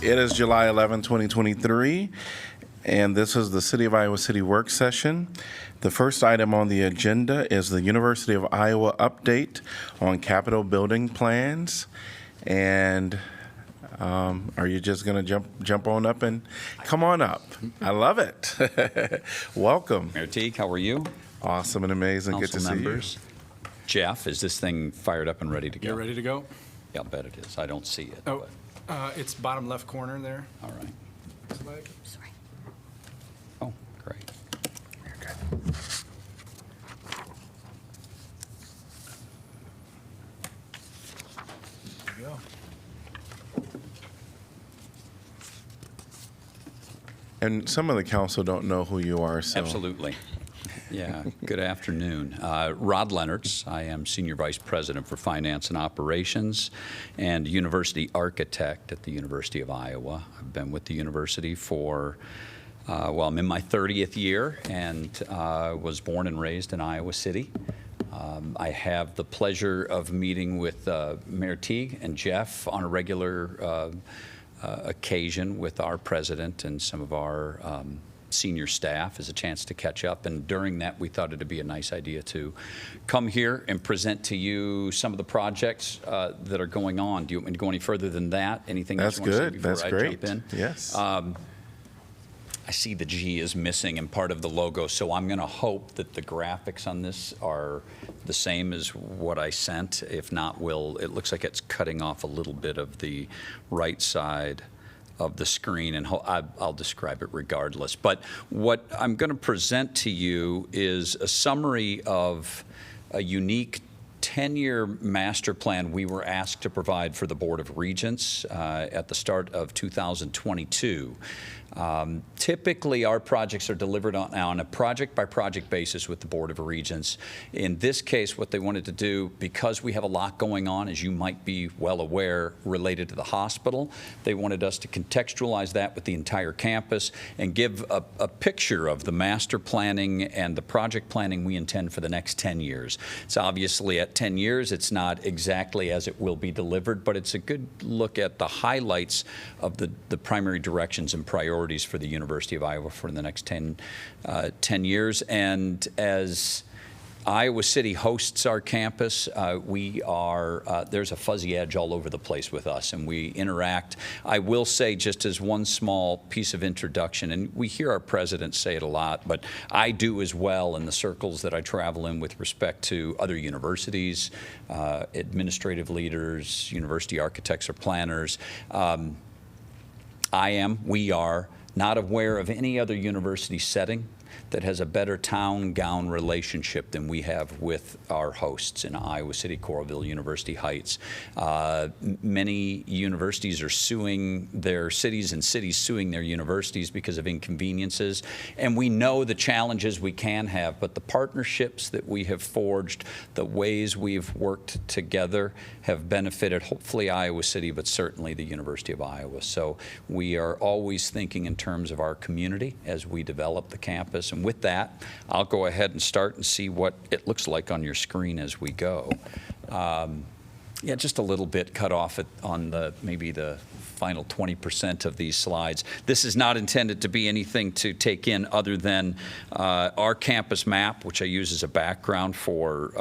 It is July 11, 2023, and this is the City of Iowa City Work Session. The first item on the agenda is the University of Iowa update on Capitol building plans. And are you just going to jump on up and come on up? I love it. Welcome. Mayor Teague, how are you? Awesome and amazing. Good to see you. Jeff, is this thing fired up and ready to go? You're ready to go? Yeah, I'll bet it is. I don't see it. Oh, it's bottom left corner there. All right. Sorry. Oh, great. There you go. And some of the council don't know who you are, so. Absolutely. Yeah, good afternoon. Rod Leonards. I am Senior Vice President for Finance and Operations and University Architect at the University of Iowa. I've been with the university for, I'm in my 30th year and was born and raised in Iowa City. I have the pleasure of meeting with Mayor Teague and Jeff on a regular occasion with our president and some of our senior staff as a chance to catch up. And during that, we thought it'd be a nice idea to come here and present to you some of the projects that are going on. Do you want me to go any further than that? Anything else you want to say before I jump in? Yes. I see the G is missing in part of the logo, so I'm going to hope that the graphics on this are the same as what I sent. If not, it looks like it's cutting off a little bit of the right side of the screen, and I'll describe it regardless. But what I'm going to present to you is a summary of a unique 10-year master plan we were asked to provide for the Board of Regents at the start of 2022. Typically, our projects are delivered on a project-by-project basis with the Board of Regents. In this case, what they wanted to do, because we have a lot going on, as you might be well aware, related to the hospital, they wanted us to contextualize that with the entire campus and give a picture of the master planning and the project planning we intend for the next 10 years. It's obviously at 10 years, it's not exactly as it will be delivered, but it's a good look at the highlights of the primary directions and priorities for the University of Iowa for the next 10 years. And as Iowa City hosts our campus, there's a fuzzy edge all over the place with us, and we interact. I will say, just as one small piece of introduction, and we hear our president say it a lot, but I do as well in the circles that I travel in with respect to other universities, administrative leaders, university architects or planners. We are not aware of any other university setting that has a better town-gown relationship than we have with our hosts in Iowa City, Coralville, University Heights. Many universities are suing their cities and cities suing their universities because of inconveniences. And we know the challenges we can have, but the partnerships that we have forged, the ways we've worked together have benefited hopefully Iowa City, but certainly the University of Iowa. So we are always thinking in terms of our community as we develop the campus. And with that, I'll go ahead and start and see what it looks like on your screen as we go. Yeah, just a little bit cut off on maybe the final 20% of these slides. This is not intended to be anything to take in other than our campus map, which I use as a background for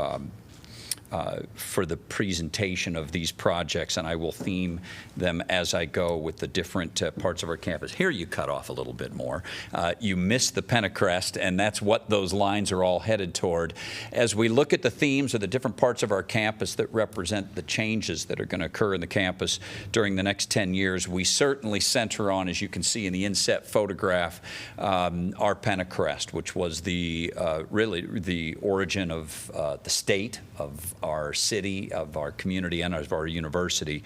the presentation of these projects, and I will theme them as I go with the different parts of our campus. Here you cut off a little bit more. You missed the Pentacrest, and that's what those lines are all headed toward. As we look at the themes of the different parts of our campus that represent the changes that are going to occur in the campus during the next 10 years, we certainly center on, as you can see in the inset photograph, our Pentacrest, which was really the origin of the state, of our city, of our community, and of our university.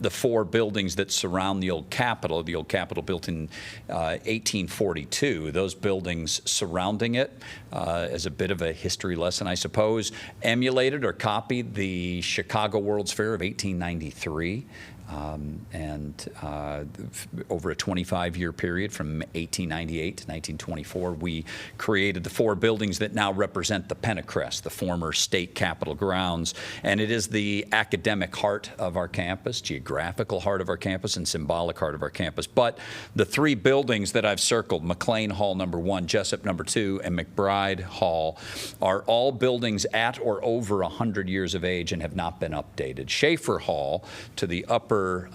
The four buildings that surround the old Capitol built in 1842, those buildings surrounding it, as a bit of a history lesson, I suppose, emulated or copied the Chicago World's Fair of 1893. Over a 25-year period from 1898 to 1924, we created the 4 buildings that now represent the Pentecrest, the former state capitol grounds. And it is the academic heart of our campus, geographical heart of our campus, and symbolic heart of our campus. But the 3 buildings that I've circled, McLean Hall #1, Jessup #2, and McBride Hall, are all buildings at or over 100 years of age and have not been updated. Schaefer Hall, to the upper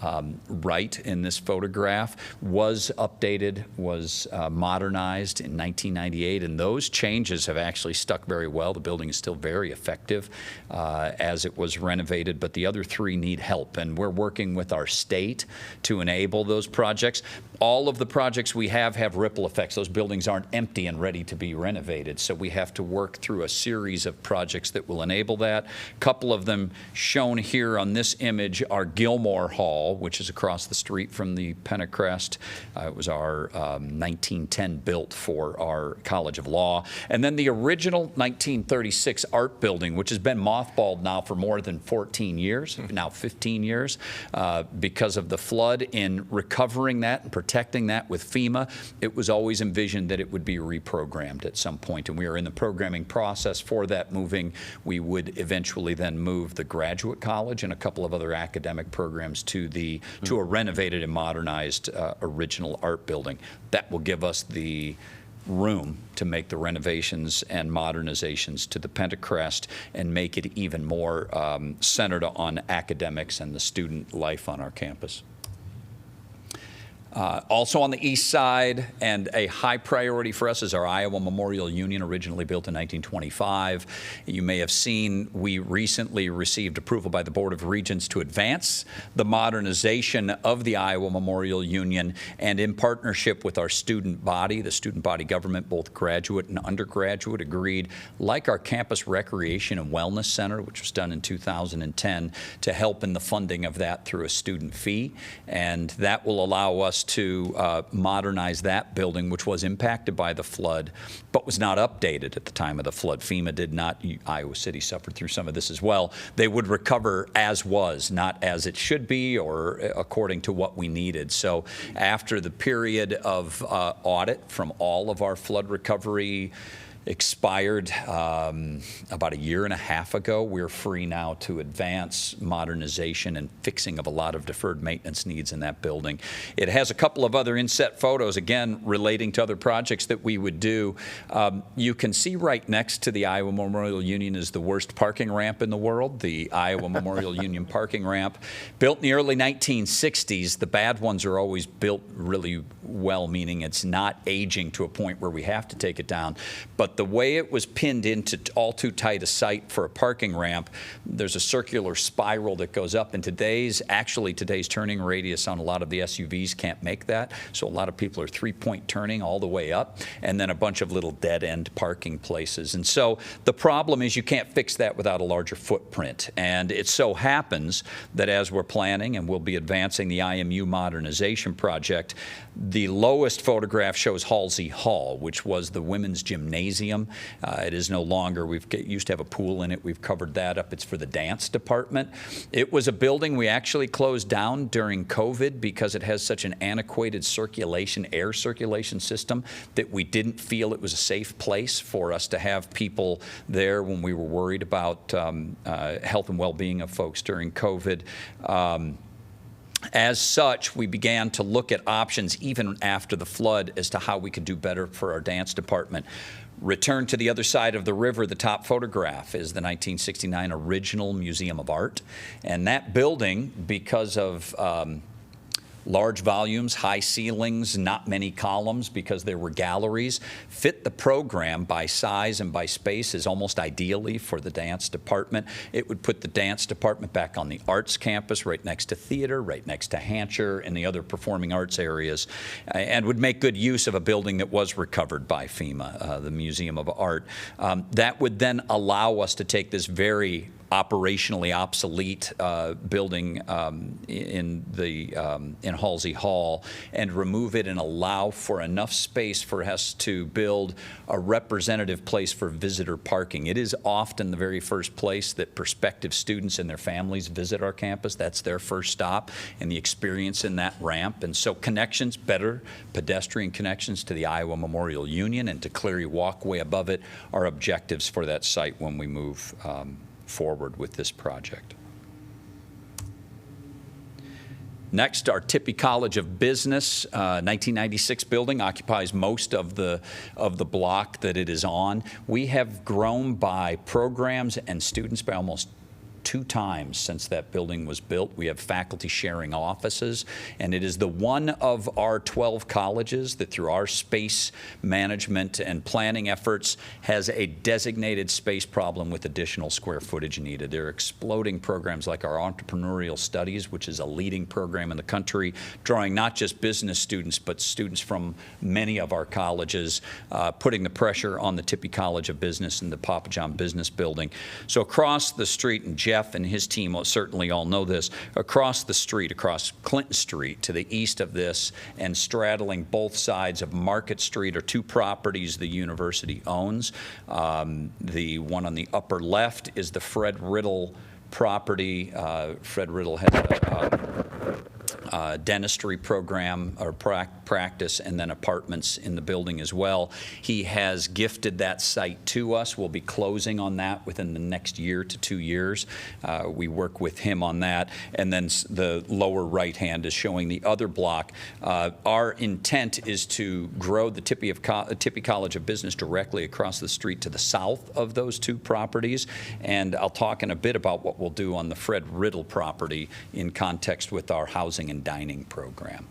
right in this photograph, was updated, was modernized in 1998, and those changes have actually stuck very well. The building is still very effective as it was renovated, but the other 3 need help, and we're working with our state to enable those projects. All of the projects we have ripple effects. Those buildings aren't empty and ready to be renovated, so we have to work through a series of projects that will enable that. A couple of them shown here on this image are Gilmore Hall, which is across the street from the Pentecrest. It was our 1910 built for our College of Law. And then the original 1936 art building, which has been mothballed now for more than 14 years, now 15 years, because of the flood. In recovering that and protecting that with FEMA, it was always envisioned that it would be reprogrammed at some point, and we are in the programming process for that moving. We would eventually then move the graduate college and a couple of other academic programs to a renovated and modernized original art building. That will give us the room to make the renovations and modernizations to the Pentecrest and make it even more centered on academics and the student life on our campus. Also on the east side, and a high priority for us, is our Iowa Memorial Union, originally built in 1925. You may have seen we recently received approval by the Board of Regents to advance the modernization of the Iowa Memorial Union, and in partnership with our student body, the student body government, both graduate and undergraduate, agreed, like our Campus Recreation and Wellness Center, which was done in 2010, to help in the funding of that through a student fee. And that will allow us to modernize that building, which was impacted by the flood, but was not updated at the time of the flood. FEMA did not. Iowa City suffered through some of this as well. They would recover as was, not as it should be or according to what we needed. So after the period of audit from all of our flood recovery expired about 1.5 years ago, we're free now to advance modernization and fixing of a lot of deferred maintenance needs in that building. It has a couple of other inset photos, again, relating to other projects that we would do. You can see right next to the Iowa Memorial Union is the worst parking ramp in the world, the Iowa Memorial Union parking ramp. Built in the early 1960s, the bad ones are always built really well, meaning it's not aging to a point where we have to take it down. But the way it was pinned into all too tight a site for a parking ramp, there's a circular spiral that goes up, and today's turning radius on a lot of the SUVs can't make that. So a lot of people are 3-point turning all the way up, and then a bunch of little dead-end parking places. And so the problem is you can't fix that without a larger footprint. And it so happens that as we're planning and we'll be advancing the IMU modernization project, the lowest photograph shows Halsey Hall, which was the women's gymnasium. It is no longer. We used to have a pool in it. We've covered that up. It's for the dance department. It was a building we actually closed down during COVID because it has such an antiquated air circulation system that we didn't feel it was a safe place for us to have people there when we were worried about health and well-being of folks during COVID. As such, we began to look at options even after the flood as to how we could do better for our dance department. Return to the other side of the river, the top photograph is the 1969 original Museum of Art. And that building, because of large volumes, high ceilings, not many columns because there were galleries, fit the program by size and by spaces almost ideally for the dance department. It would put the dance department back on the arts campus right next to theater, right next to Hancher and the other performing arts areas, and would make good use of a building that was recovered by FEMA, the Museum of Art. That would then allow us to take this very operationally obsolete building in Halsey Hall and remove it and allow for enough space for us to build a representative place for visitor parking. It is often the very first place that prospective students and their families visit our campus. That's their first stop, and the experience in that ramp. And so connections, better pedestrian connections to the Iowa Memorial Union and to Cleary Walkway above it are objectives for that site when we move forward with this project. Next, our Tippie College of Business, 1996 building, occupies most of the block that it is on. We have grown by programs and students by almost 2 times since that building was built. We have faculty sharing offices, and it is the one of our 12 colleges that through our space management and planning efforts has a designated space problem with additional square footage needed. There are exploding programs like our Entrepreneurial Studies, which is a leading program in the country, drawing not just business students, but students from many of our colleges, putting the pressure on the Tippie College of Business and the Papa John Business Building. So across the street, and Jeff and his team will certainly all know this, across the street, across Clinton Street to the east of this and straddling both sides of Market Street are 2 properties the university owns. The one on the upper left is the Fred Riddle property. Fred Riddle has a dentistry program or practice and then apartments in the building as well. He has gifted that site to us. We'll be closing on that within the next year to 2 years. We work with him on that. And then the lower right hand is showing the other block. Our intent is to grow the Tippie College of Business directly across the street to the south of those 2 properties. And I'll talk in a bit about what we'll do on the Fred Riddle property in context with our housing and dining program.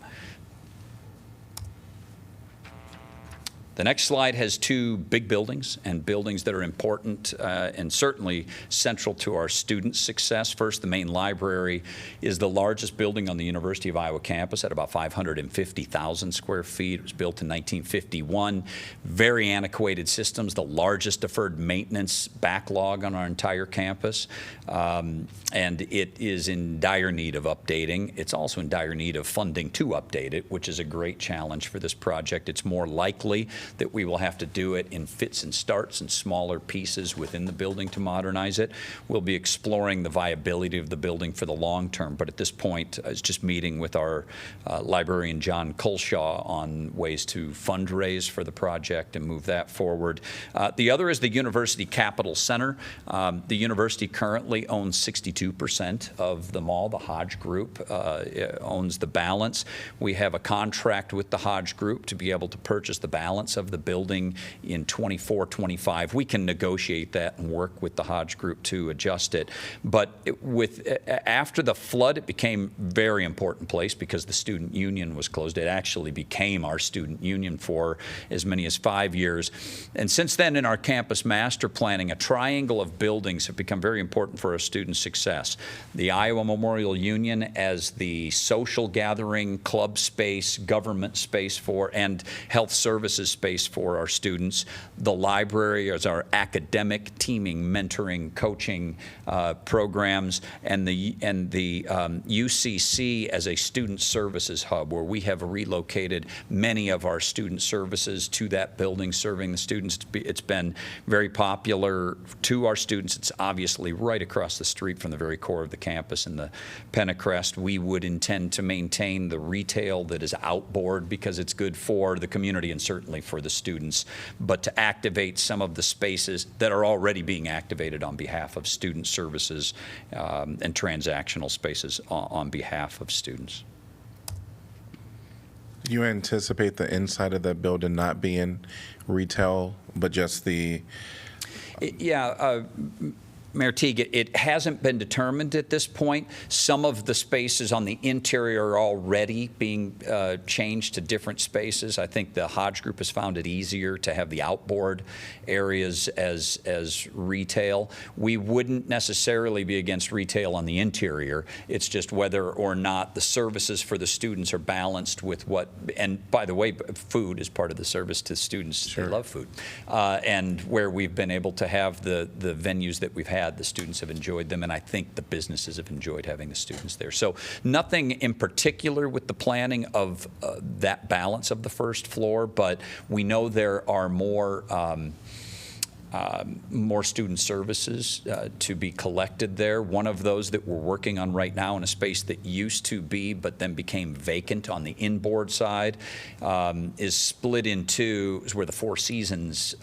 The next slide has 2 big buildings and buildings that are important and certainly central to our students' success. First, the main library is the largest building on the University of Iowa campus at about 550,000 square feet. It was built in 1951. Very antiquated systems, the largest deferred maintenance backlog on our entire campus. And it is in dire need of updating. It's also in dire need of funding to update it, which is a great challenge for this project. It's more likely that we will have to do it in fits and starts and smaller pieces within the building to modernize it. We'll be exploring the viability of the building for the long term, but at this point, I was just meeting with our librarian, John Colshaw, on ways to fundraise for the project and move that forward. The other is the University Capital Center. The university currently owns 62% of the mall. The Hodge Group owns the balance. We have a contract with the Hodge Group to be able to purchase the balance of the building in 24-25. We can negotiate that and work with the Hodge Group to adjust it. But after the flood, it became a very important place because the student union was closed. It actually became our student union for as many as 5 years. And since then, in our campus master planning, a triangle of buildings have become very important for our student success. The Iowa Memorial Union as the social gathering, club space, government space for, and health services space for our students. The library as our academic, teaming, mentoring, coaching programs, and the UCC as a student services hub where we have relocated many of our student services to that building serving the students. It's been very popular to our students. It's obviously right across the street from the very core of the campus in the Pennicrest. We would intend to maintain the retail that is outboard because it's good for the community and certainly for the students, but to activate some of the spaces that are already being activated on behalf of student services and transactional spaces on behalf of students. Do you anticipate the inside of that building not being retail, but just the... Yeah. Mayor Teague, it hasn't been determined at this point. Some of the spaces on the interior are already being changed to different spaces. I think the Hodge Group has found it easier to have the outboard areas as retail. We wouldn't necessarily be against retail on the interior. It's just whether or not the services for the students are balanced with what, and by the way, food is part of the service to students. Sure. They love food. And where we've been able to have the venues that we've had had. The students have enjoyed them, and I think the businesses have enjoyed having the students there. So nothing in particular with the planning of that balance of the first floor, but we know there are more student services to be collected there. One of those that we're working on right now in a space that used to be but then became vacant on the inboard side is split in two, is where the Four Seasons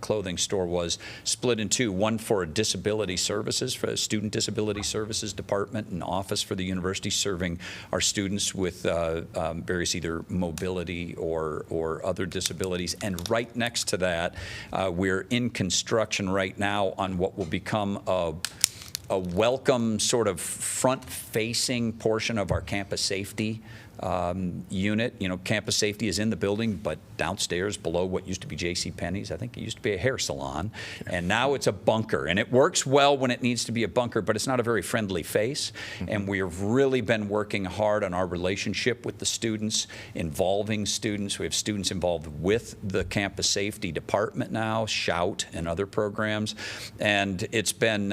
clothing store was, split in two, one for disability services, for a student disability services department and office for the university serving our students with various either mobility or other disabilities. And right next to that, we're in construction right now on what will become a welcome sort of front-facing portion of our campus safety unit. You know, campus safety is in the building, but downstairs below what used to be JCPenney's, I think it used to be a hair salon, and now it's a bunker. And it works well when it needs to be a bunker, but it's not a very friendly face. And we have really been working hard on our relationship with the students, involving students. We have students involved with the campus safety department now, Shout and other programs. And it's been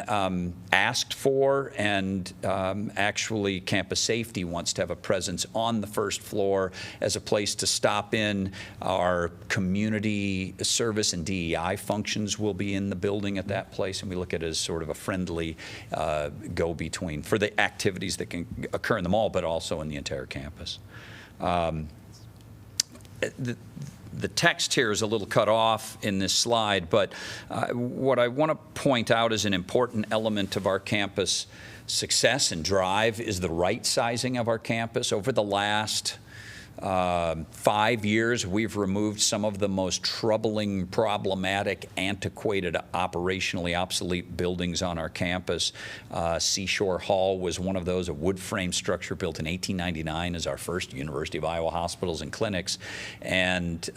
asked for, and actually campus safety wants to have a presence on the first floor as a place to stop in. Our community service and DEI functions will be in the building at that place, and we look at it as sort of a friendly go-between for the activities that can occur in the mall, but also in the entire campus. The text here is a little cut off in this slide, but what I want to point out as an important element of our campus success and drive is the right sizing of our campus. Over the last 5 years, we've removed some of the most troubling, problematic, antiquated, operationally obsolete buildings on our campus. Seashore Hall was one of those, a wood frame structure built in 1899 as our first University of Iowa hospitals and clinics. And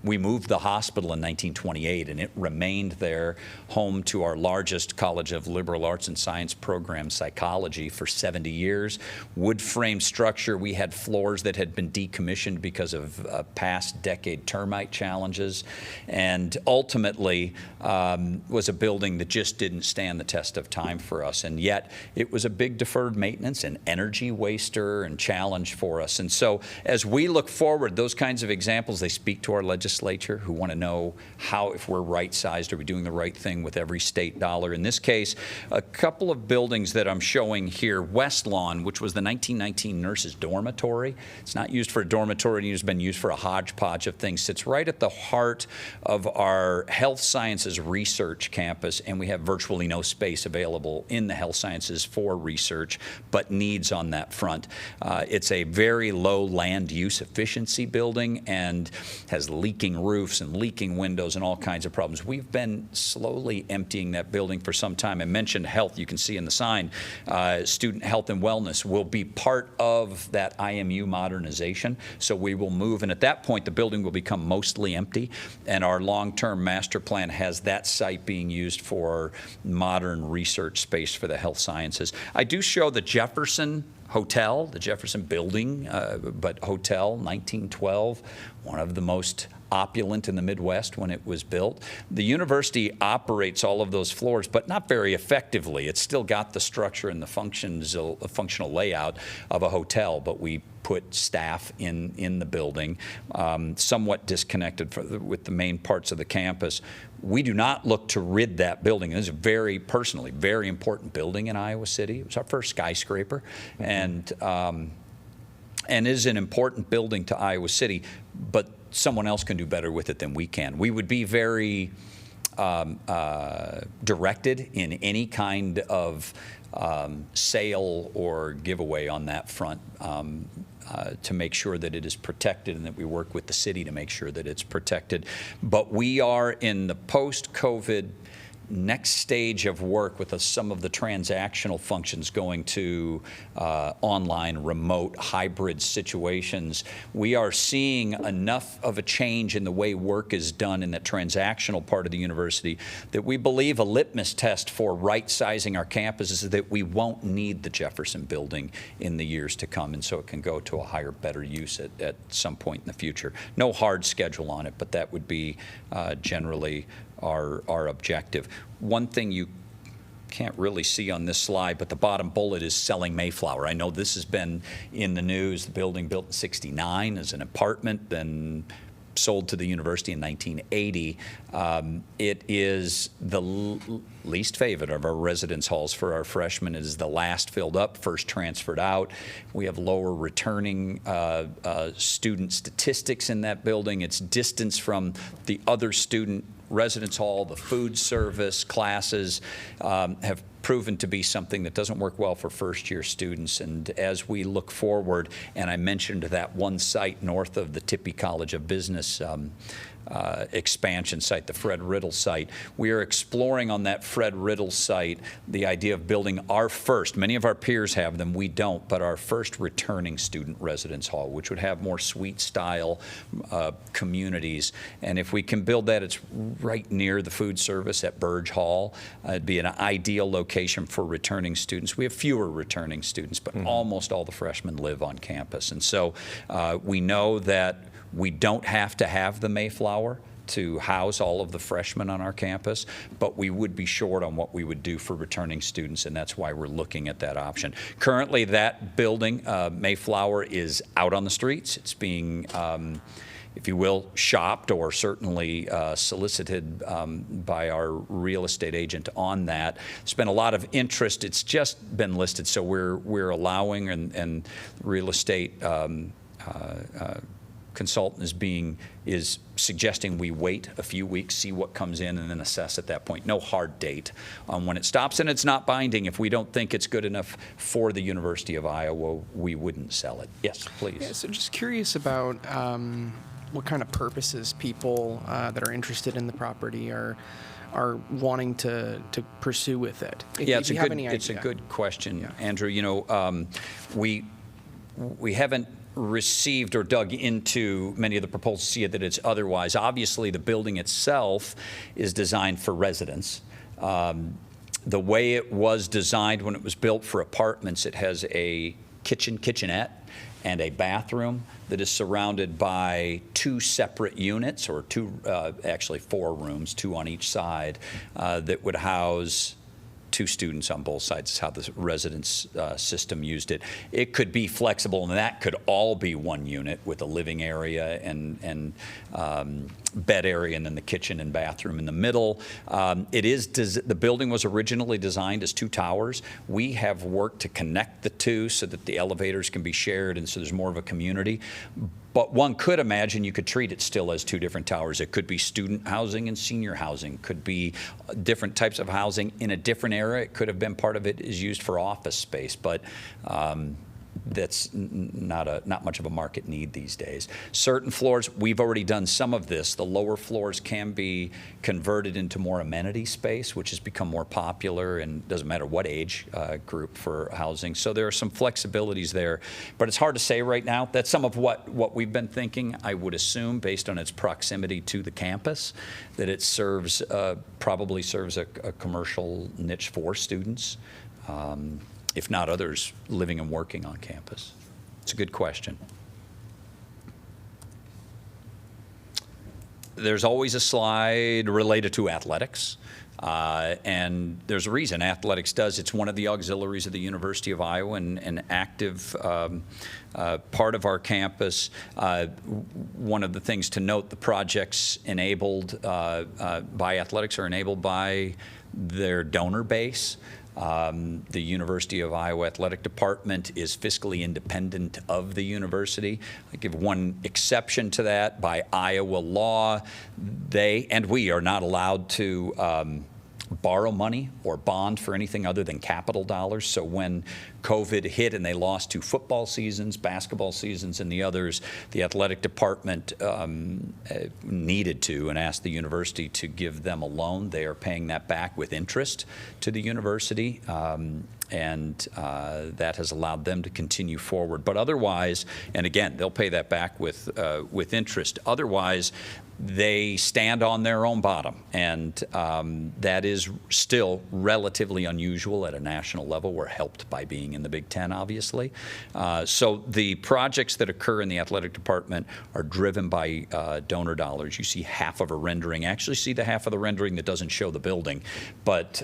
we moved the hospital in 1928, and it remained there, home to our largest College of Liberal Arts and Science program, psychology, for 70 years. Wood frame structure. We had floors that had been decommissioned because of past decade termite challenges, and ultimately was a building that just didn't stand the test of time for us. And yet it was a big deferred maintenance and energy waster and challenge for us. And so as we look forward, those kinds of examples, they speak to our legislature, who want to know how, if we're right-sized, are we doing the right thing with every state dollar. In this case, a couple of buildings that I'm showing here, West Lawn, which was the 1919 nurses' dormitory. It's not used for a dormitory, it's been used for a hodgepodge of things. Sits right at the heart of our health sciences research campus, and we have virtually no space available in the health sciences for research, but needs on that front. It's a very low land use efficiency building and has leaking roofs and leaking windows and all kinds of problems. We've been slowly emptying that building for some time. I mentioned health. You can see in the sign, student health and wellness will be part of that IMU modernization. So we will move, and at that point, the building will become mostly empty, and our long-term master plan has that site being used for modern research space for the health sciences. I do show the Jefferson Hotel, the Jefferson building, but hotel, 1912, one of the most opulent in the Midwest when it was built. The university operates all of those floors, but not very effectively. It's still got the structure and the functional layout of a hotel, but we put staff in the building, somewhat disconnected with the main parts of the campus. We do not look to rid that building. This is a very personally, very important building in Iowa City. It was our first skyscraper, and is an important building to Iowa City, but someone else can do better with it than we can. We would be very directed in any kind of sale or giveaway on that front to make sure that it is protected, and that we work with the city to make sure that it's protected. But we are in the post-COVID next stage of work with some of the transactional functions going to online, remote, hybrid situations. We are seeing enough of a change in the way work is done in the transactional part of the university that we believe a litmus test for right-sizing our campus is that we won't need the Jefferson building in the years to come, and so it can go to a higher, better use at some point in the future. No hard schedule on it, but that would be generally our objective. One thing you can't really see on this slide, but the bottom bullet is selling Mayflower. I know this has been in the news. The building built in '69 as an apartment, then sold to the university in 1980. It is the least favorite of our residence halls for our freshmen. It is the last filled up, first transferred out. We have lower returning student statistics in that building. Its distance from the other student residence hall, the food service, classes have proven to be something that doesn't work well for first-year students. And as we look forward, and I mentioned that one site north of the Tippie College of Business expansion site, the Fred Riddle site, we are exploring on that Fred Riddle site the idea of building our first, many of our peers have them, we don't, but our first returning student residence hall, which would have more suite-style communities. And if we can build that, it's right near the food service at Burge Hall. It'd be an ideal location for returning students. We have fewer returning students, but almost all the freshmen live on campus. And so we know that we don't have to have the Mayflower to house all of the freshmen on our campus, but we would be short on what we would do for returning students, and that's why we're looking at that option. Currently, that building, Mayflower, is out on the streets. It's being if you will, shopped or certainly solicited by our real estate agent on that. There's been a lot of interest. It's just been listed, so we're allowing, and real estate consultant is suggesting we wait a few weeks, see what comes in, and then assess at that point. No hard date on when it stops, and it's not binding. If we don't think it's good enough for the University of Iowa, we wouldn't sell it. Yes, please. Yeah, so just curious about what kind of purposes people that are interested in the property are wanting to pursue with it. It's a good question, yeah. Andrew. You know, we haven't received or dug into many of the proposals to see that it's otherwise. Obviously, the building itself is designed for residents. The way it was designed when it was built for apartments, it has a kitchenette and a bathroom that is surrounded by two separate units, or actually 4 rooms, 2 on each side, that would house 2 students on both sides. Is how the residence system used it. It could be flexible, and that could all be 1 unit with a living area and bed area, and then the kitchen and bathroom in the middle. The building was originally designed as 2 towers. We have worked to connect the 2 so that the elevators can be shared, and so there's more of a community. But one could imagine you could treat it still as 2 different towers. It could be student housing and senior housing. Could be different types of housing in a different area. It could have been part of it is used for office space, but that's not much of a market need these days. Certain floors, we've already done some of this. The lower floors can be converted into more amenity space, which has become more popular, and doesn't matter what age group for housing. So there are some flexibilities there, but it's hard to say right now. That's some of what we've been thinking. I would assume, based on its proximity to the campus, that it probably serves a commercial niche for students. If not others living and working on campus? It's a good question. There's always a slide related to athletics, and there's a reason athletics does. It's one of the auxiliaries of the University of Iowa, and an active part of our campus. One of the things to note, the projects enabled by athletics are enabled by their donor base. The University of Iowa Athletic Department is fiscally independent of the university. I give one exception to that. By Iowa law, they and we are not allowed to borrow money or bond for anything other than capital dollars. So when COVID hit and they lost 2 football seasons, basketball seasons, and the others, the athletic department needed to and asked the university to give them a loan. They are paying that back with interest to the university. And that has allowed them to continue forward. But otherwise, and again, they'll pay that back with interest. Otherwise, they stand on their own bottom, and that is still relatively unusual at a national level. We're helped by being in the Big Ten, obviously. So the projects that occur in the athletic department are driven by donor dollars. You see half of a rendering. Actually see the half of the rendering that doesn't show the building, but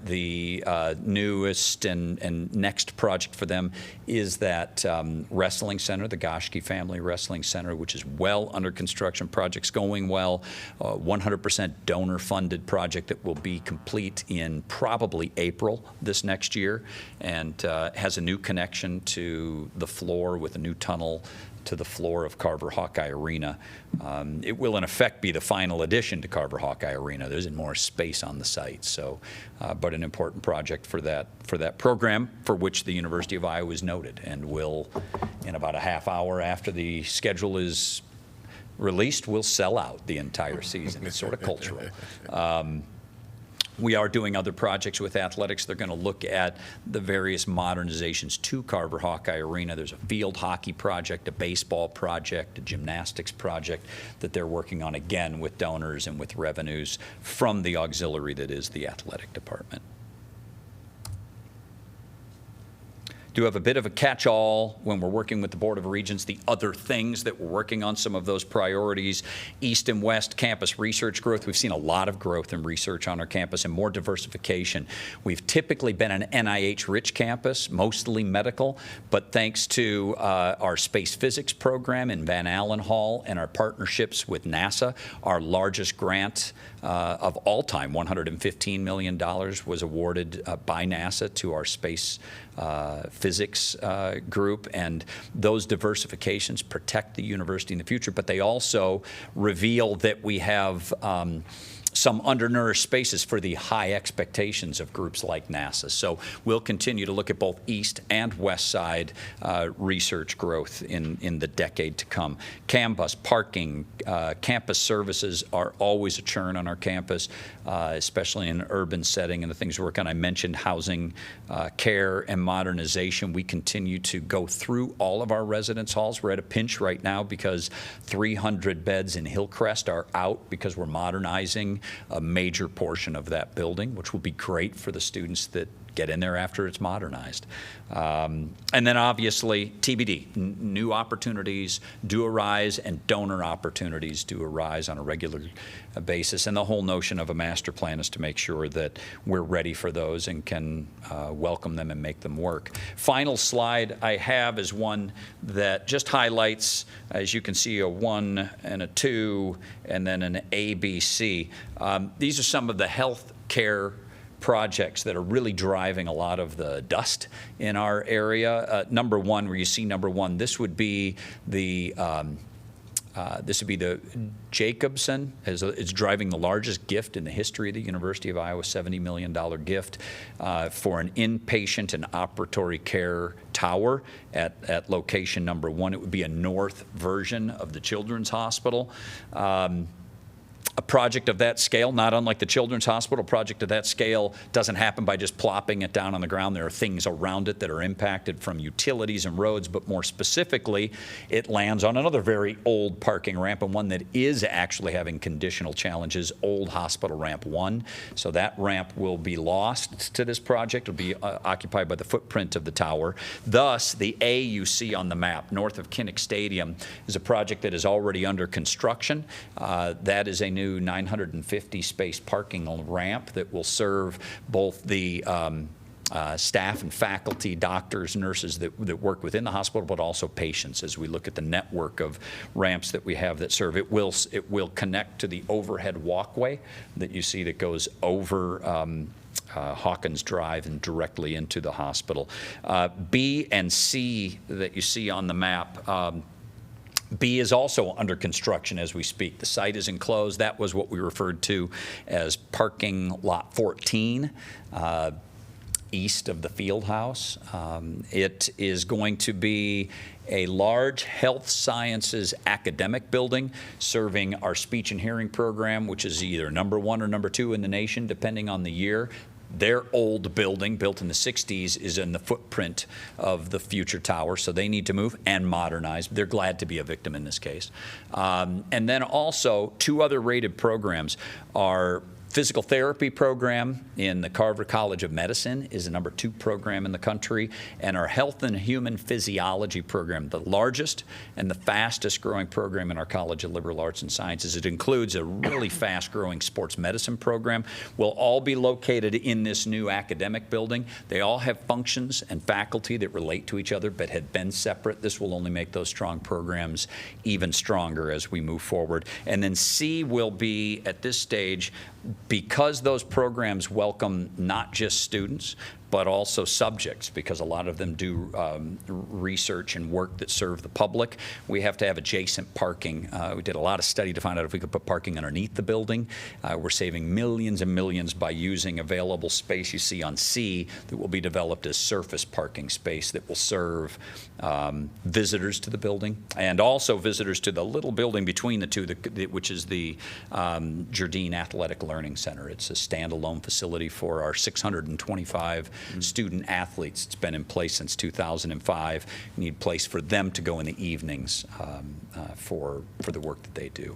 the newest and next project for them is that wrestling center, the Goschke Family Wrestling Center, which is well under construction. Project's going well. 100% donor-funded project that will be complete in probably April this next year, and has a new connection to the floor with a new tunnel to the floor of Carver Hawkeye Arena. It will in effect be the final addition to Carver Hawkeye Arena. There's more space on the site, so but an important project for that program, for which the University of Iowa is noted, and will, in about a half hour after the schedule is released, will sell out the entire season. It's sort of cultural. We are doing other projects with athletics. They're going to look at the various modernizations to Carver Hawkeye Arena. There's a field hockey project, a baseball project, a gymnastics project that they're working on, again, with donors and with revenues from the auxiliary that is the athletic department. Do have a bit of a catch-all when we're working with the Board of Regents, the other things that we're working on, some of those priorities. East and West campus research growth. We've seen a lot of growth in research on our campus and more diversification. We've typically been an NIH-rich campus, mostly medical, but thanks to our space physics program in Van Allen Hall and our partnerships with NASA, our largest grant of all time, $115 million, was awarded by NASA to our space physics group, and those diversifications protect the university in the future, but they also reveal that we have some undernourished spaces for the high expectations of groups like NASA. So we'll continue to look at both East and West Side research growth in the decade to come. CAMBUS, parking, campus services are always a churn on our campus, especially in an urban setting, and the things we work on. I mentioned housing, care, and modernization. We continue to go through all of our residence halls. We're at a pinch right now because 300 beds in Hillcrest are out because we're modernizing a major portion of that building, which will be great for the students that get in there after it's modernized. And then obviously TBD, new opportunities do arise and donor opportunities do arise on a regular basis. And the whole notion of a master plan is to make sure that we're ready for those and can welcome them and make them work. Final slide I have is one that just highlights, as you can see, a 1 and a 2 and then an ABC. These are some of the health care projects that are really driving a lot of the dust in our area. Number one, where you see number one, this would be the Jacobson. It's driving the largest gift in the history of the University of Iowa, $70 million gift for an inpatient and operatory care tower at location number one. It would be a north version of the Children's Hospital. A project of that scale, not unlike the Children's Hospital, a project of that scale doesn't happen by just plopping it down on the ground. There are things around it that are impacted from utilities and roads, but more specifically, it lands on another very old parking ramp, and one that is actually having conditional challenges, Old Hospital Ramp 1. So that ramp will be lost to this project. It'll be occupied by the footprint of the tower. Thus, the A you see on the map, north of Kinnick Stadium, is a project that is already under construction. That is a new 950 space parking ramp that will serve both the staff and faculty, doctors, nurses that work within the hospital, but also patients as we look at the network of ramps that we have that serve. It will connect to the overhead walkway that you see that goes over Hawkins Drive and directly into the hospital. B and C that you see on the map, B is also under construction as we speak. The site is enclosed. That was what we referred to as parking lot 14, east of the field house. It is going to be a large health sciences academic building serving our speech and hearing program, which is either number 1 or number 2 in the nation, depending on the year. Their old building, built in the 60s, is in the footprint of the future tower, so they need to move and modernize. They're glad to be a victim in this case. And then also, 2 other rated programs are physical therapy program in the Carver College of Medicine is the number 2 program in the country, and our health and human physiology program, the largest and the fastest growing program in our College of Liberal Arts and Sciences. It includes a really fast growing sports medicine program. Will all be located in this new academic building. They all have functions and faculty that relate to each other but had been separate. This will only make those strong programs even stronger as we move forward. And then C will be, at this stage, because those programs welcome not just students, but also subjects, because a lot of them do research and work that serve the public. We have to have adjacent parking. We did a lot of study to find out if we could put parking underneath the building. We're saving millions and millions by using available space you see on C that will be developed as surface parking space that will serve visitors to the building and also visitors to the little building between the two, which is the Jardine Athletic Learning Center. It's a standalone facility for our 625 student athletes. It's been in place since 2005. We need a place for them to go in the evenings for the work that they do.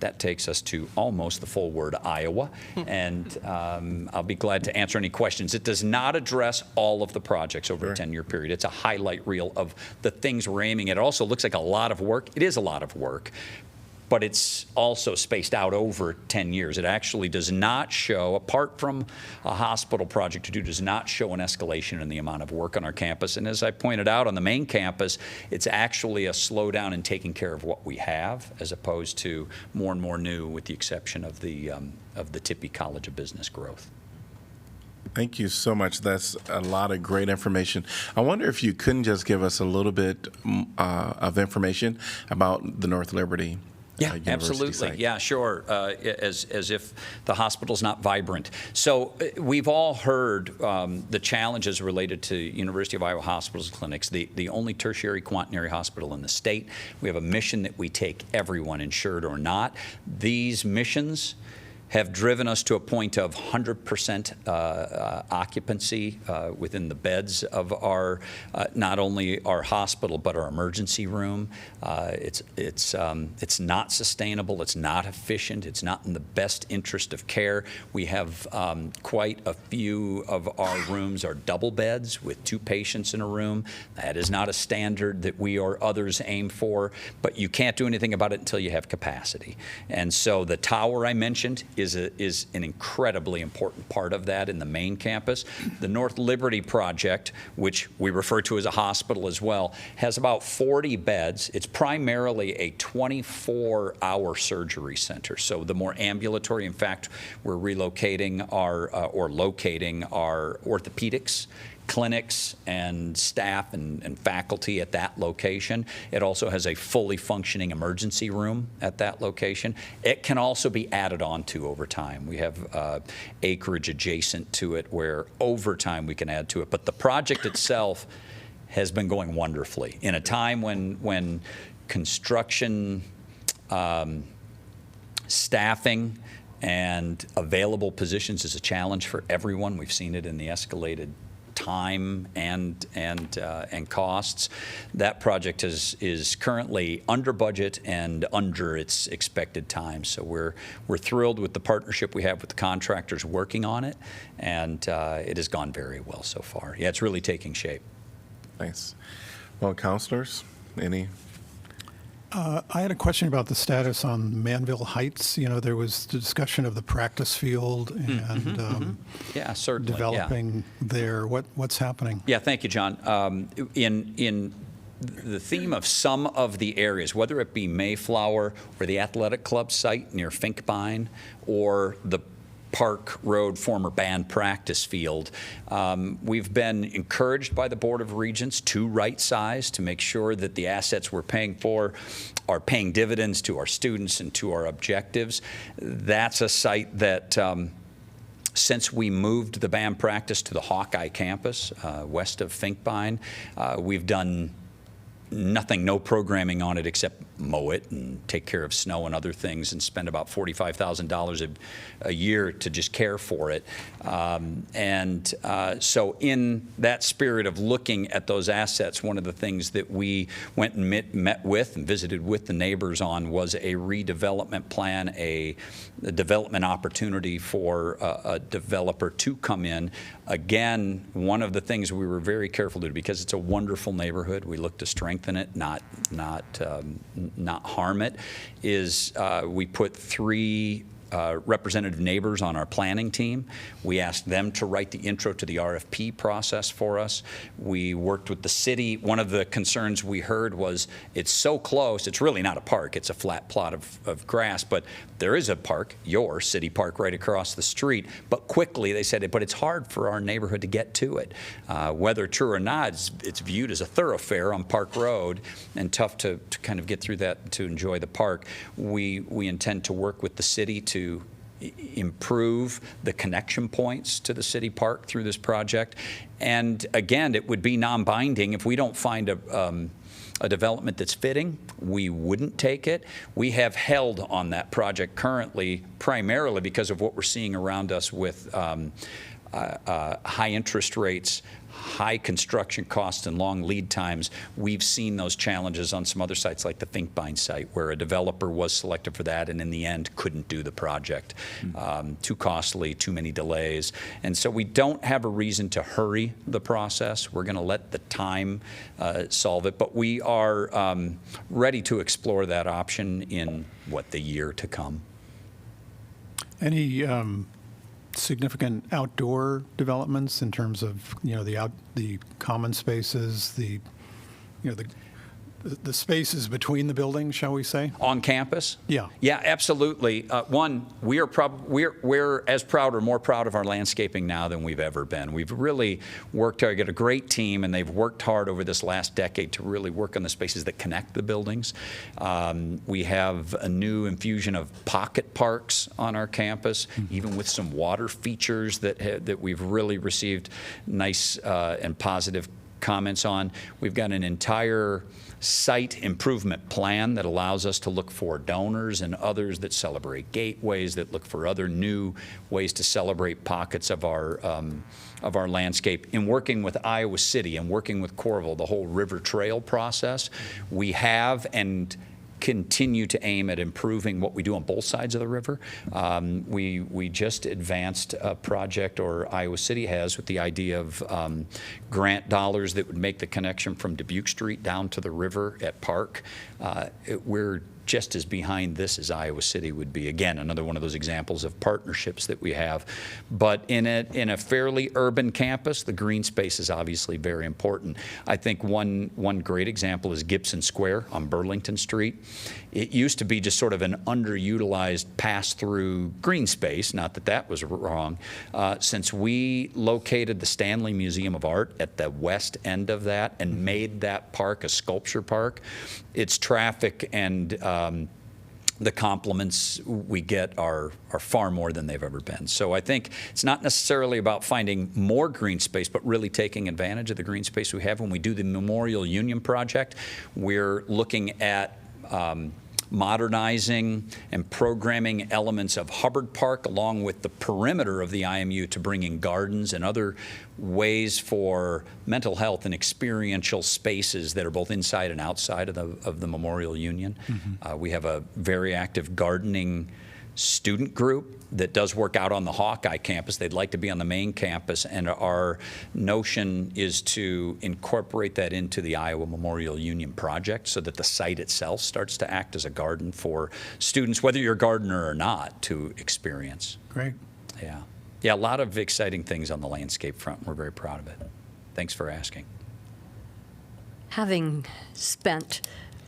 That takes us to almost the full word Iowa, and I'll be glad to answer any questions. It does not address all of the projects over a 10-year period. It's a highlight reel of the things we're aiming at. It also looks like a lot of work. It is a lot of work, but it's also spaced out over 10 years. It actually does not show, apart from a hospital project to do, does not show an escalation in the amount of work on our campus. And as I pointed out, on the main campus, it's actually a slowdown in taking care of what we have, as opposed to more and more new, with the exception of the Tippie College of Business growth. Thank you so much. That's a lot of great information. I wonder if you couldn't just give us a little bit of information about the North Liberty University absolutely. site. Yeah, sure. As if the hospital's not vibrant. So we've all heard the challenges related to University of Iowa hospitals and clinics, the only tertiary quaternary hospital in the state. We have a mission that we take everyone, insured or not. These missions have driven us to a point of 100% occupancy within the beds of our, not only our hospital, but our emergency room. It's not sustainable, it's not efficient, it's not in the best interest of care. We have quite a few of our rooms are double beds with 2 patients in a room. That is not a standard that we or others aim for, but you can't do anything about it until you have capacity. And so the tower I mentioned is an incredibly important part of that in the main campus. The North Liberty project, which we refer to as a hospital as well, has about 40 beds. It's primarily a 24-hour surgery center. So the more ambulatory, in fact, we're relocating our, or locating our orthopedics clinics and staff and faculty at that location. It also has a fully functioning emergency room at that location. It can also be added on to over time. We have acreage adjacent to it where over time we can add to it. But the project itself has been going wonderfully. In a time when construction staffing and available positions is a challenge for everyone. We've seen it in the escalated time and costs. That project is currently under budget and under its expected time. So we're thrilled with the partnership we have with the contractors working on it, and it has gone very well so far. Yeah, it's really taking shape. Thanks. Well, counselors, any? I had a question about the status on Manville Heights. You know, there was the discussion of the practice field and Yeah, certainly. developing there. What's happening? Yeah, thank you, John. In the theme of some of the areas, whether it be Mayflower or the athletic club site near Finkbein or the Park Road former band practice field, we've been encouraged by the Board of Regents to right size, to make sure that the assets we're paying for are paying dividends to our students and to our objectives. That's a site that since we moved the band practice to the Hawkeye campus west of Finkbein, we've done no programming on it except mow it and take care of snow and other things and spend about $45,000 a year to just care for it. So in that spirit of looking at those assets, one of the things that we went and met with and visited with the neighbors on was a redevelopment plan, a development opportunity for a developer to come in. Again, one of the things we were very careful to do, because it's a wonderful neighborhood, we look to strengthen it, not harm it, is we put 3 representative neighbors on our planning team. We asked them to write the intro to the RFP process for us. We worked with the city. One of the concerns we heard was it's so close. It's really not a park. It's a flat plot of grass, but there is a park, your city park, right across the street. But quickly they said, but it's hard for our neighborhood to get to it. Whether true or not, it's viewed as a thoroughfare on Park Road and tough to kind of get through that to enjoy the park. We intend to work with the city to improve the connection points to the city park through this project. And again, it would be non-binding. If we don't find a development that's fitting, we wouldn't take it. We have held on that project currently primarily because of what we're seeing around us with high interest rates, high construction costs, and long lead times. We've seen those challenges on some other sites like the Finkbine site, where a developer was selected for that and in the end couldn't do the project. Too costly, too many delays. And so we don't have a reason to hurry the process. We're going to let the time solve it, but we are ready to explore that option in, the year to come. Any significant outdoor developments in terms of, the common spaces, the spaces between the buildings, shall we say? On campus? Yeah. Yeah, absolutely. One, we're as proud or more proud of our landscaping now than we've ever been. We've really worked hard. Got a great team, and they've worked hard over this last decade to really work on the spaces that connect the buildings. We have a new infusion of pocket parks on our campus, even with some water features that we've really received nice and positive comments on. We've got an entire site improvement plan that allows us to look for donors and others that celebrate gateways, that look for other new ways to celebrate pockets of our landscape. In working with Iowa City and working with Coralville, the whole River Trail process, we have and continue to aim at improving what we do on both sides of the river. We just advanced a project, or Iowa City has, with the idea of grant dollars that would make the connection from Dubuque Street down to the river at Park. We're just as behind this as Iowa City would be. Again, another one of those examples of partnerships that we have. But in a fairly urban campus, the green space is obviously very important. I think one great example is Gibson Square on Burlington Street. It used to be just sort of an underutilized pass-through green space, not that that was wrong. Since we located the Stanley Museum of Art at the west end of that and made that park a sculpture park, its traffic and the compliments we get are far more than they've ever been. So I think it's not necessarily about finding more green space, but really taking advantage of the green space we have. When we do the Memorial Union project, we're looking at modernizing and programming elements of Hubbard Park along with the perimeter of the IMU to bring in gardens and other ways for mental health and experiential spaces that are both inside and outside of the Memorial Union. We have a very active gardening student group that does work out on the Hawkeye campus. They'd like to be on the main campus, and our notion is to incorporate that into the Iowa Memorial Union project so that the site itself starts to act as a garden for students, whether you're a gardener or not, to experience. Great. Yeah. Yeah, a lot of exciting things on the landscape front. We're very proud of it. Thanks for asking. Having spent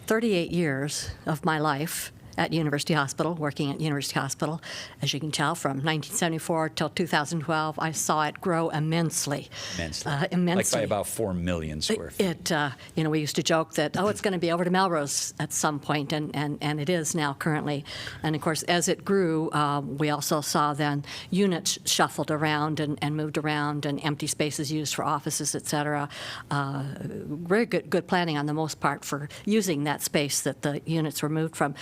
38 years of my life at University Hospital, working at University Hospital. As you can tell, from 1974 till 2012, I saw it grow immensely. Immensely. Like by about 4 million square feet. We used to joke that, it's going to be over to Melrose at some point, and it is now currently. And of course, as it grew, we also saw then units shuffled around and moved around, and empty spaces used for offices, et cetera. Very good planning on the most part for using that space that the units were moved from.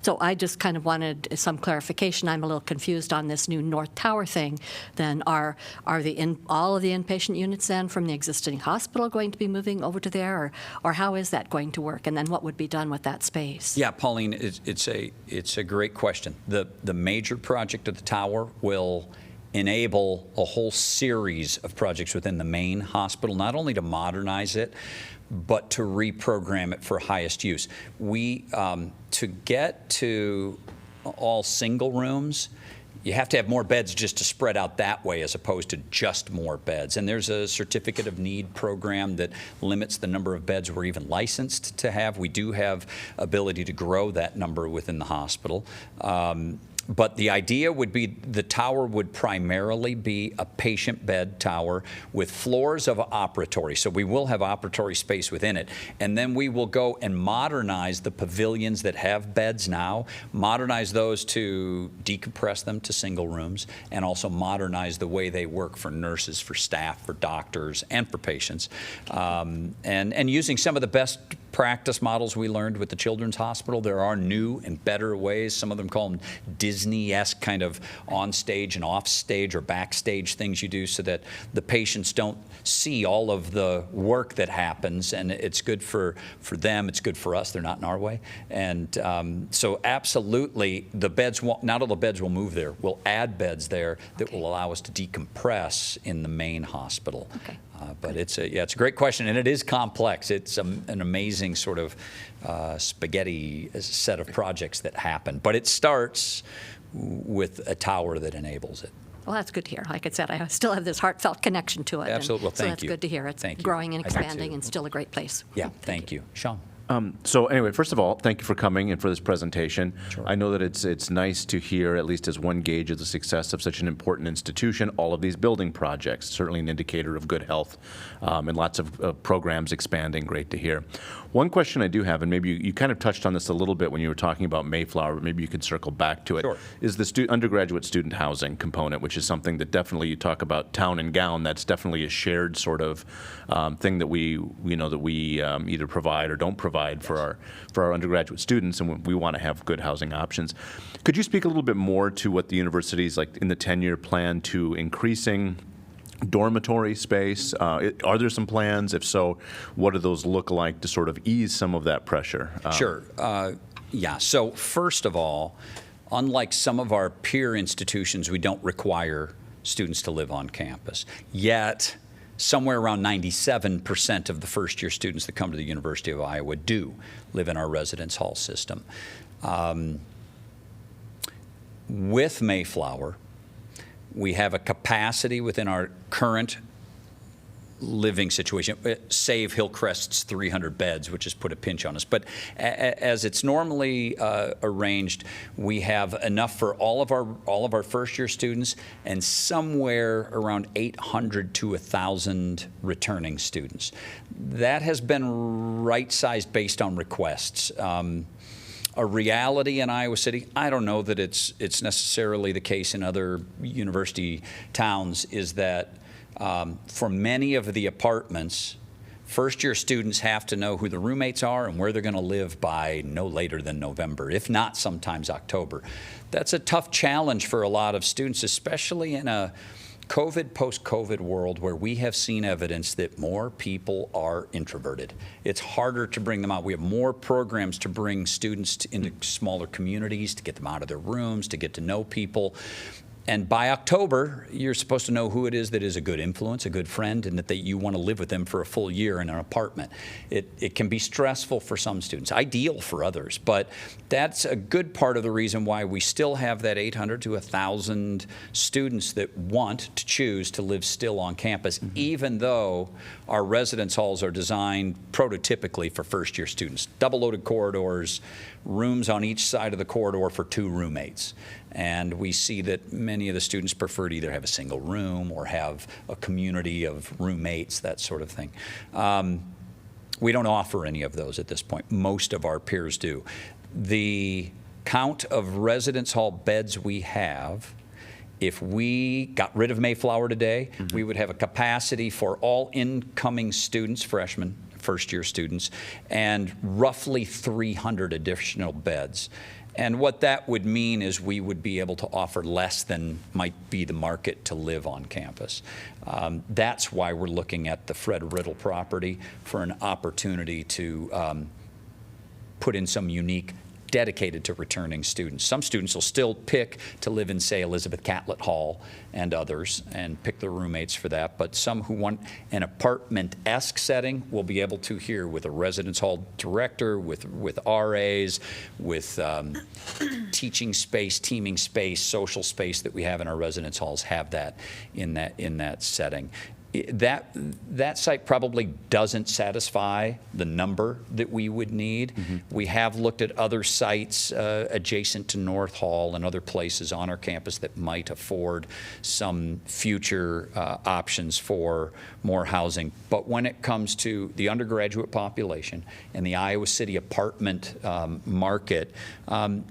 So I just kind of wanted some clarification. I'm a little confused on this new North Tower thing. Then are all of the inpatient units then from the existing hospital going to be moving over to there, or how is that going to work? And then what would be done with that space? Yeah, Pauline, it's a great question. The major project of the tower will enable a whole series of projects within the main hospital, not only to modernize it, but to reprogram it for highest use. To get to all single rooms, you have to have more beds just to spread out that way as opposed to just more beds. And there's a certificate of need program that limits the number of beds we're even licensed to have. We do have ability to grow that number within the hospital. But the idea would be the tower would primarily be a patient bed tower with floors of operatory. So we will have operatory space within it. And then we will go and modernize the pavilions that have beds now, modernize those to decompress them to single rooms, and also modernize the way they work for nurses, for staff, for doctors, and for patients. And using some of the best practice models we learned with the Children's Hospital. There are new and better ways. Some of them call them Disney-esque kind of on-stage and off-stage or backstage things you do so that the patients don't see all of the work that happens, and it's good for them, it's good for us, they're not in our way. And so absolutely, the beds, not all the beds will move there. We'll add beds there that will allow us to decompress in the main hospital. Okay. But it's a great question, and it is complex. It's an amazing sort of spaghetti set of projects that happen. But it starts with a tower that enables it. Well, that's good to hear. Like I said, I still have this heartfelt connection to it. Absolutely. Well, so thank that's you. Good to hear. It's Thank you. growing and I do expanding too. and still a great place. Yeah, thank you. Sean. So anyway, first of all, thank you for coming and for this presentation. Sure. I know that it's nice to hear, at least as one gauge of the success of such an important institution, all of these building projects, certainly an indicator of good health, and lots of programs expanding, great to hear. One question I do have, and maybe you kind of touched on this a little bit when you were talking about Mayflower, but maybe you could circle back to it, Sure. is the undergraduate student housing component, which is something that definitely, you talk about town and gown, that's definitely a shared sort of thing that we either provide or don't provide for our undergraduate students, and we want to have good housing options. Could you speak a little bit more to what the university's like in the 10-year plan to increasing dormitory space? Are there some plans? If so, what do those look like to sort of ease some of that pressure? Sure. Yeah. So first of all, unlike some of our peer institutions, we don't require students to live on campus. Yet, somewhere around 97% of the first-year students that come to the University of Iowa do live in our residence hall system. With Mayflower, we have a capacity within our current living situation, save Hillcrest's 300 beds, which has put a pinch on us. But as it's normally arranged, we have enough for all of our first-year students and somewhere around 800 to 1,000 returning students. That has been right-sized based on requests. A reality in Iowa City, I don't know that it's necessarily the case in other university towns, is that for many of the apartments, first-year students have to know who the roommates are and where they're going to live by no later than November, if not sometimes October. That's a tough challenge for a lot of students, especially in a COVID, post-COVID world where we have seen evidence that more people are introverted. It's harder to bring them out. We have more programs to bring students into smaller communities, to get them out of their rooms, to get to know people. And by October, you're supposed to know who it is that is a good influence, a good friend, and that you want to live with them for a full year in an apartment. It can be stressful for some students, ideal for others, but that's a good part of the reason why we still have that 800 to 1,000 students that want to choose to live still on campus, even though our residence halls are designed prototypically for first-year students. Double-loaded corridors, rooms on each side of the corridor for 2 roommates. And we see that many of the students prefer to either have a single room or have a community of roommates, that sort of thing. We don't offer any of those at this point. Most of our peers do. The count of residence hall beds we have, if we got rid of Mayflower today, we would have a capacity for all incoming students, freshmen, first-year students, and roughly 300 additional beds. And what that would mean is we would be able to offer less than might be the market to live on campus. That's why we're looking at the Fred Riddle property for an opportunity to put in some unique dedicated to returning students. Some students will still pick to live in, say, Elizabeth Catlett Hall and others, and pick their roommates for that. But some who want an apartment-esque setting will be able to here with a residence hall director, with RAs, with teaching space, teaming space, social space that we have in our residence halls, have that in that setting. That site probably doesn't satisfy the number that we would need. We have looked at other sites adjacent to North Hall and other places on our campus that might afford some future options for more housing. But when it comes to the undergraduate population and the Iowa City apartment market,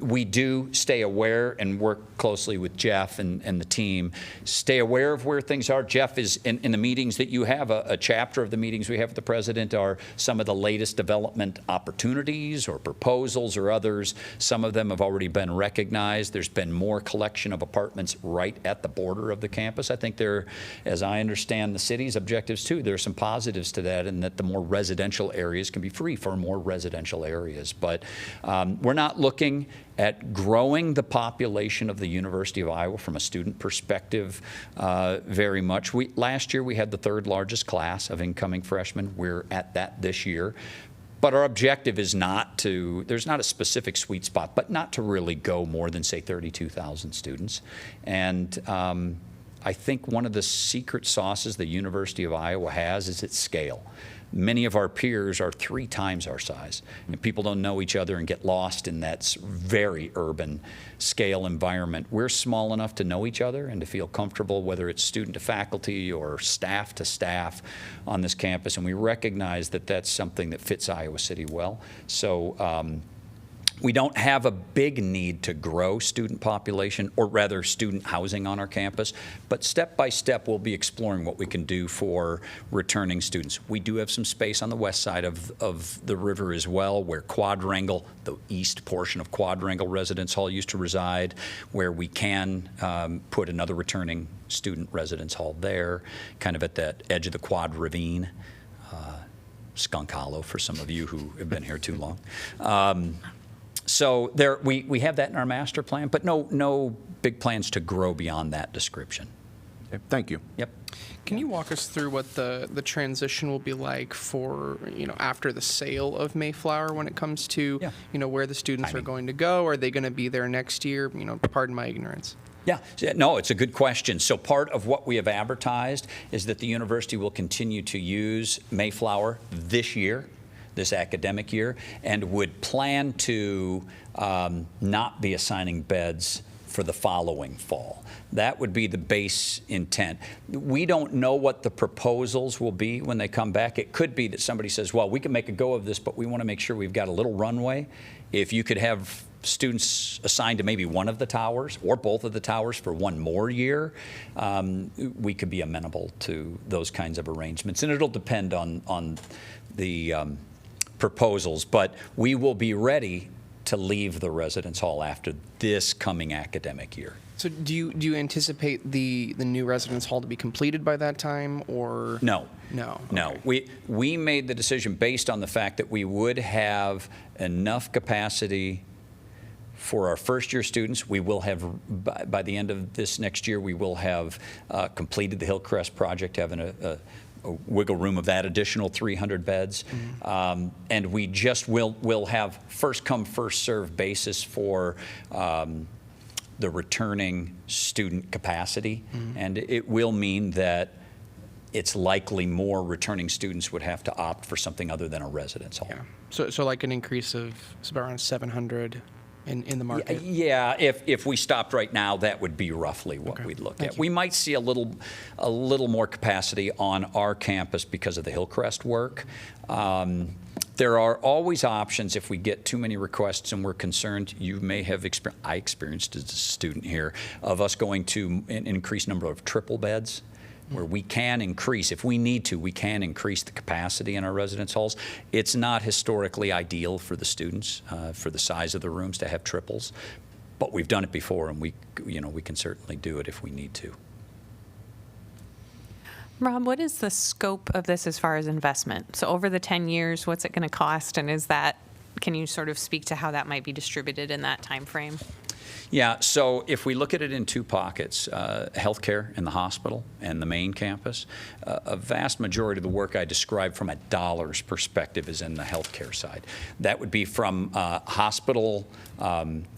we do stay aware and work closely with Jeff and the team, stay aware of where things are. Jeff is in the meetings that you have, a chapter of the meetings we have with the president are some of the latest development opportunities or proposals or others. Some of them have already been recognized. There's been more collection of apartments right at the border of the campus. I think there, as I understand the city's objectives too, there are some positives to that, and that the more residential areas can be free for more residential areas. But we're not looking at growing the population of the University of Iowa from a student perspective very much. Last year we had the 3rd largest class of incoming freshmen. We're at that this year. But our objective is not to, there's not a specific sweet spot, but not to really go more than, say, 32,000 students. And I think one of the secret sauces the University of Iowa has is its scale. Many of our peers are 3 times our size, and people don't know each other and get lost in that very urban scale environment. We're small enough to know each other and to feel comfortable, whether it's student to faculty or staff to staff on this campus, and we recognize that that's something that fits Iowa City well. So we don't have a big need to grow student population, or rather student housing on our campus, but step by step we'll be exploring what we can do for returning students. We do have some space on the west side of the river as well, where Quadrangle, the east portion of Quadrangle Residence Hall used to reside, where we can put another returning student residence hall there, kind of at that edge of the Quad Ravine. Skunk Hollow for some of you who have been here too long. So there, we have that in our master plan, but no big plans to grow beyond that description. Okay, thank you. Yep. Can you walk us through what the transition will be like for, after the sale of Mayflower when it comes to, Yeah. Where the students Timing. are going to go? Are they going to be there next year? Pardon my ignorance. Yeah, no, it's a good question. So part of what we have advertised is that the university will continue to use Mayflower this year, this academic year, and would plan to not be assigning beds for the following fall. That would be the base intent. We don't know what the proposals will be when they come back. It could be that somebody says, well, we can make a go of this, but we want to make sure we've got a little runway. If you could have students assigned to maybe one of the towers or both of the towers for one more year, we could be amenable to those kinds of arrangements. And it'll depend on the proposals, but we will be ready to leave the residence hall after this coming academic year. So do you anticipate the new residence hall to be completed by that time, or? No. No. No. Okay. We made the decision based on the fact that we would have enough capacity For our first-year students, we will have, by the end of this next year, we will have completed the Hillcrest project, having a wiggle room of that additional 300 beds. And we just will have first-come, first-served basis for the returning student capacity. And it will mean that it's likely more returning students would have to opt for something other than a residence hall. Yeah. So like an increase of around 700 in the market? Yeah, if we stopped right now, that would be roughly what we'd look at. We might see a little more capacity on our campus because of the Hillcrest work. There are always options if we get too many requests and we're concerned. You may have I experienced as a student here, of us going to an increased number of triple beds, where we can increase, if we need to, we can increase the capacity in our residence halls. It's not historically ideal for the students, for the size of the rooms to have triples, but we've done it before, and we can certainly do it if we need to. Rob, what is the scope of this as far as investment? So over the 10 years, what's it going to cost, and can you sort of speak to how that might be distributed in that time frame? Yeah, so if we look at it in two pockets, healthcare in the hospital and the main campus, a vast majority of the work I described from a dollars perspective is in the healthcare side. That would be from hospital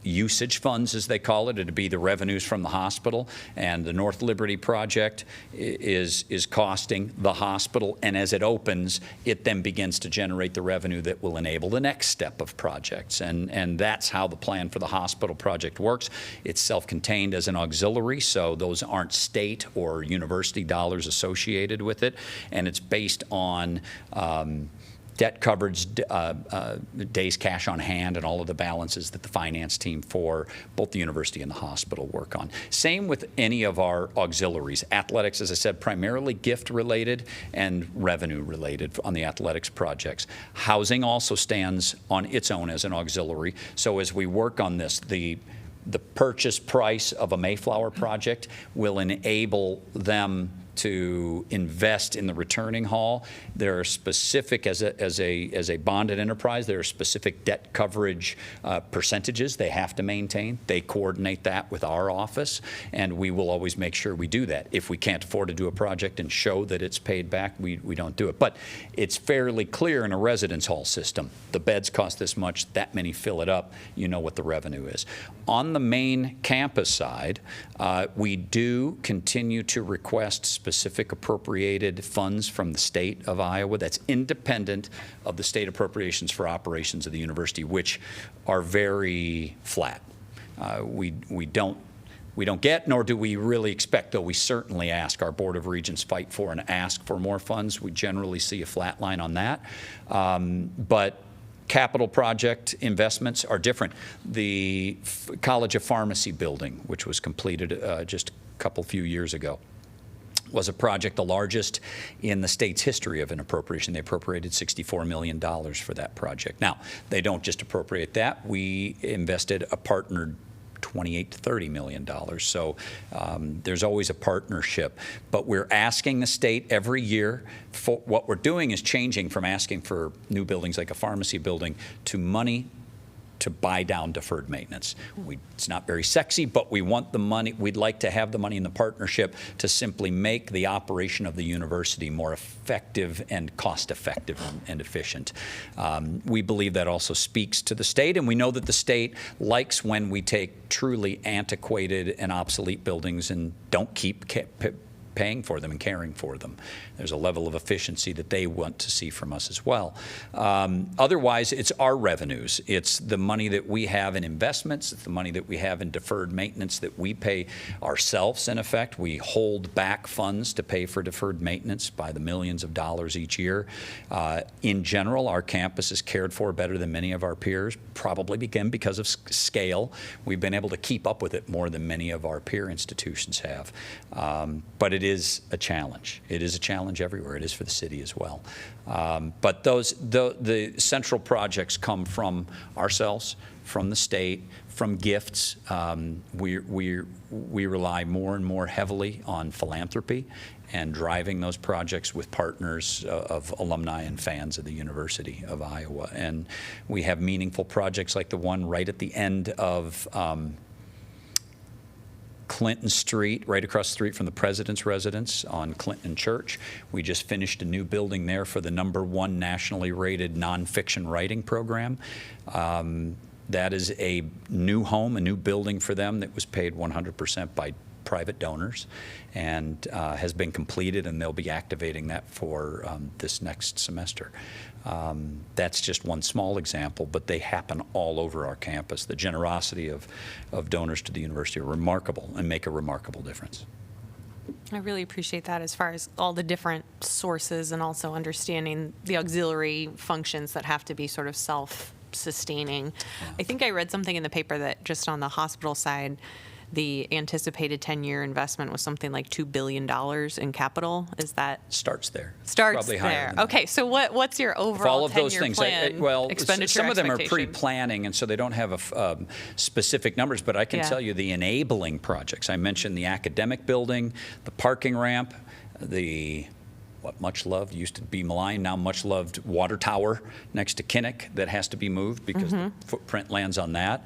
usage funds, as they call it. It'd be the revenues from the hospital, and the North Liberty project is costing the hospital, and as it opens, it then begins to generate the revenue that will enable the next step of projects, and that's how the plan for the hospital project works. It's self-contained as an auxiliary, so those aren't state or university dollars associated with it, and it's based on debt coverage, days cash on hand, and all of the balances that the finance team for both the university and the hospital work on. Same with any of our auxiliaries. Athletics, as I said, primarily gift related and revenue related on the athletics projects. Housing also stands on its own as an auxiliary. So as we work on this, the purchase price of a Mayflower project will enable them to invest in the returning hall. There are specific, as a bonded enterprise, there are specific debt coverage percentages they have to maintain. They coordinate that with our office, and we will always make sure we do that. If we can't afford to do a project and show that it's paid back, we don't do it. But it's fairly clear in a residence hall system. The beds cost this much, that many fill it up, you know what the revenue is. On the main campus side, we do continue to request specific appropriated funds from the state of Iowa that's independent of the state appropriations for operations of the university, which are very flat. We don't get, nor do we really expect, though we certainly ask. Our Board of Regents fight for and ask for more funds. We generally see a flat line on that. But capital project investments are different. The College of Pharmacy building, which was completed just a few years ago, was a project the largest in the state's history of an appropriation. They appropriated $64 million for that project. Now, they don't just appropriate that. We invested a partnered $28 to $30 million. So there's always a partnership. But we're asking the state every year. For what we're doing is changing from asking for new buildings like a pharmacy building to money to buy down deferred maintenance. It's not very sexy, but we want the money. We'd like to have the money in the partnership to simply make the operation of the university more effective and cost-effective and efficient. We believe that also speaks to the state, and we know that the state likes when we take truly antiquated and obsolete buildings and don't keep paying for them and caring for them. There's a level of efficiency that they want to see from us as well. Otherwise, it's our revenues. It's the money that we have in investments. It's the money that we have in deferred maintenance that we pay ourselves, in effect. We hold back funds to pay for deferred maintenance by the millions of dollars each year. In general, our campus is cared for better than many of our peers, probably again because of scale. We've been able to keep up with it more than many of our peer institutions have. But it is a challenge. It is a challenge everywhere. It is for the city as well. But the central projects come from ourselves, from the state, from gifts. We rely more and more heavily on philanthropy and driving those projects with partners of alumni and fans of the University of Iowa. And we have meaningful projects like the one right at the end of Clinton Street, right across the street from the president's residence on Clinton Church. We just finished a new building there for the #1 nationally rated nonfiction writing program. That is a new home, a new building for them that was paid 100% by private donors and has been completed, and they'll be activating that for this next semester. That's just one small example, but they happen all over our campus. The generosity of donors to the university are remarkable and make a remarkable difference. I really appreciate that as far as all the different sources and also understanding the auxiliary functions that have to be sort of self-sustaining. I think I read something in the paper that just on the hospital side, the anticipated 10-year investment was something like $2 billion in capital. Is that Starts there. starts Probably higher there? than that. Okay, so what's your If overall all of those 10-year things, plan? well, expenditure some of them are expectations? pre-planning, and so they don't have specific numbers, but I can Yeah. tell you the enabling projects. I mentioned the academic building, the parking ramp, the what much loved, used to be maligned, now much loved water tower next to Kinnick that has to be moved because the footprint lands on that.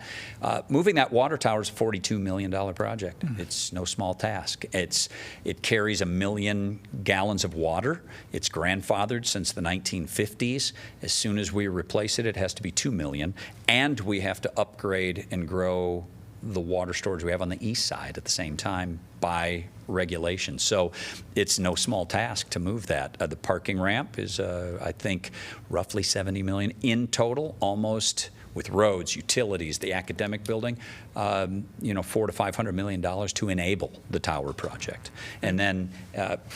Moving that water tower is a $42 million project. It's no small task. It carries 1 million gallons of water. It's grandfathered since the 1950s. As soon as we replace it, it has to be 2 million. And we have to upgrade and grow the water storage we have on the east side at the same time by regulation. So it's no small task to move that. The parking ramp is, I think, roughly 70 million in total, almost with roads, utilities, the academic building, $400 to $500 million to enable the tower project. And then,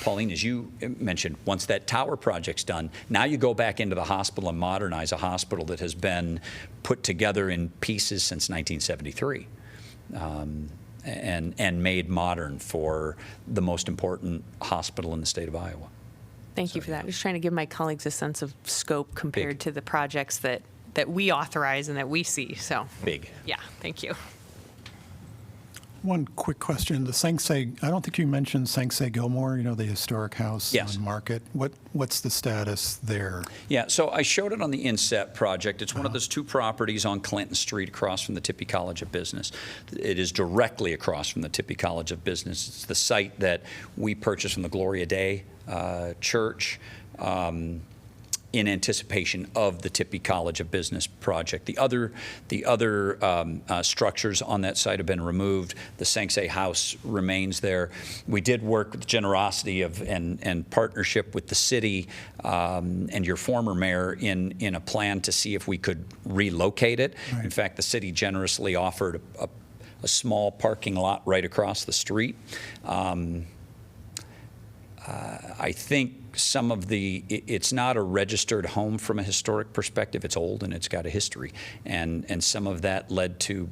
Pauline, as you mentioned, once that tower project's done, now you go back into the hospital and modernize a hospital that has been put together in pieces since 1973. And made modern for the most important hospital in the state of Iowa. Thank you for that. Just trying to give my colleagues a sense of scope compared Big. to the projects that we authorize and that we see. So, Big. yeah, thank you. One quick question. The Sanksay, I don't think you mentioned Sanksay Gilmore, the historic house Yes. on Market. What's the status there? Yeah, so I showed it on the Inset project. It's one of those two properties on Clinton Street across from the Tippie College of Business. It is directly across from the Tippie College of Business. It's the site that we purchased from the Gloria Day Church in anticipation of the Tippie College of Business project. The other structures on that site have been removed. The Sanksay House remains there. We did work with generosity and partnership with the city and your former mayor in a plan to see if we could relocate it. Right. In fact, the city generously offered a small parking lot right across the street. I think some of it's not a registered home from a historic perspective. It's old and it's got a history. And some of that led to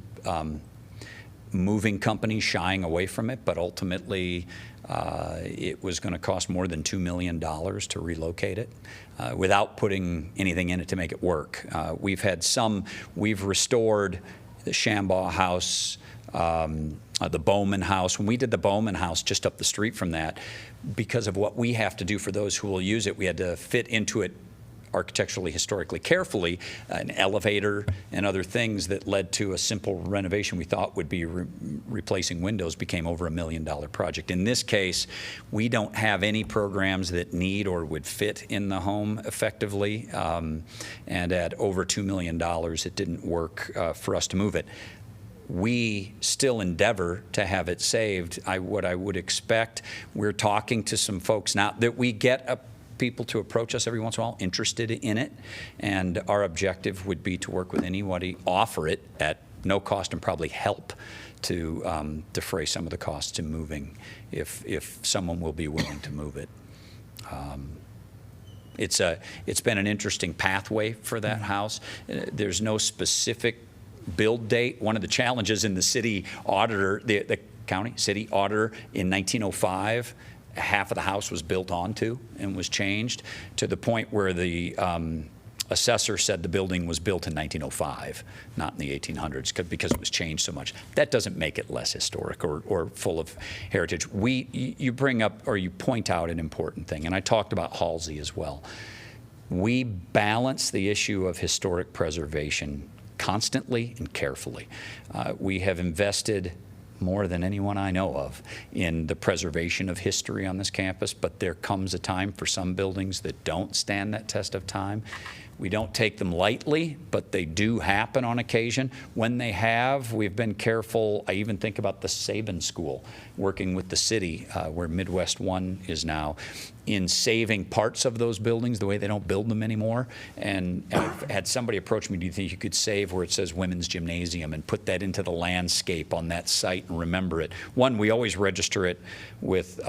moving companies shying away from it, but ultimately it was going to cost more than $2 million to relocate it without putting anything in it to make it work. We've restored the Shambaugh House, the Bowman House. When we did the Bowman House just up the street from that, because of what we have to do for those who will use it, we had to fit into it architecturally, historically, carefully, an elevator and other things that led to a simple renovation we thought would be replacing windows became over $1 million project. In this case, we don't have any programs that need or would fit in the home effectively, and at over $2 million, it didn't work for us to move it. We still endeavor to have it saved. What I would expect, we're talking to some folks now that we get people to approach us every once in a while interested in it, and our objective would be to work with anybody, offer it at no cost, and probably help to defray some of the costs in moving if someone will be willing to move it. It's been an interesting pathway for that house. There's no specific build date. One of the challenges in the city auditor, the county city auditor in 1905 half of the house was built onto and was changed, to the point where the assessor said the building was built in 1905, not in the 1800s, because it was changed so much. That doesn't make it less historic or full of heritage. You bring up, or you point out, an important thing, and I talked about Halsey as well. We balance the issue of historic preservation constantly and carefully. We have invested more than anyone I know of in the preservation of history on this campus, but there comes a time for some buildings that don't stand that test of time. We don't take them lightly, but they do happen on occasion. When they have, we've been careful. I even think about the Sabin School, working with the city, where Midwest One is now, in saving parts of those buildings the way they don't build them anymore. And I've had somebody approach me, do you think you could save where it says women's gymnasium and put that into the landscape on that site and remember it? One, we always register it with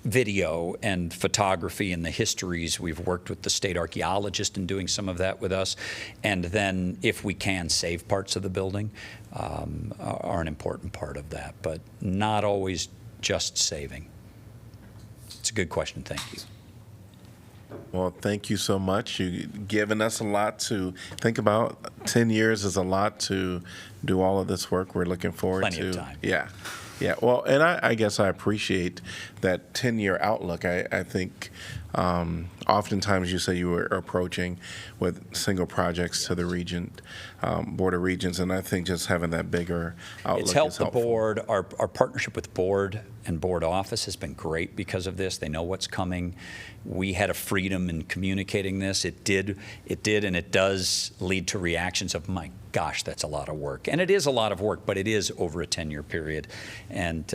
video and photography and the histories. We've worked with the state archaeologist in doing some of that with us. And then if we can save parts of the building, are an important part of that, but not always just saving. It's a good question. Thank you. Well, thank you so much. You've given us a lot to think about. 10 years is a lot to do all of this work. We're looking forward to. Plenty of time. Yeah. Yeah. Well, and I guess I appreciate that 10-year outlook. I think oftentimes you say you were approaching with single projects to the Board of Regents, and I think just having that bigger outlook It's is helped the helpful. board. Our partnership with board and board office has been great because of this. They know what's coming. We had a freedom in communicating this. It did, and it does lead to reactions of, my gosh, that's a lot of work. And it is a lot of work, but it is over a 10-year period. And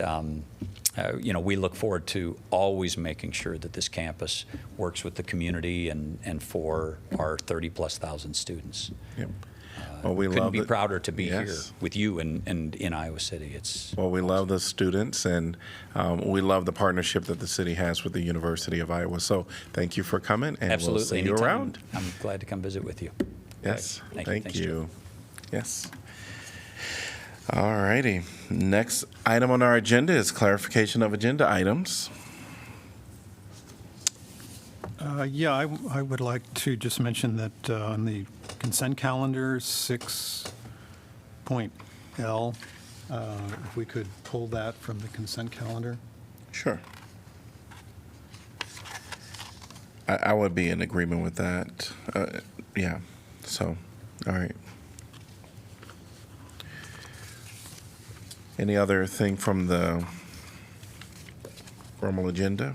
we look forward to always making sure that this campus works with the community and for our 30+ thousand students. Yep. Well, we Couldn't love be it. prouder to be here Yes. with you and in Iowa City. It's Well, we love the students, and we love the partnership that the city has with the University of Iowa. So thank you for coming, and absolutely we'll see you anytime. around. I'm glad to come visit with you. Yes, Okay. thank Thanks, you. Joe. Yes. All righty. Next item on our agenda is clarification of agenda items. Yeah, I would like to just mention that on the consent calendar, 6.L, if we could pull that from the consent calendar. Sure. I would be in agreement with that. Yeah, so, all right. Any other thing from the formal agenda?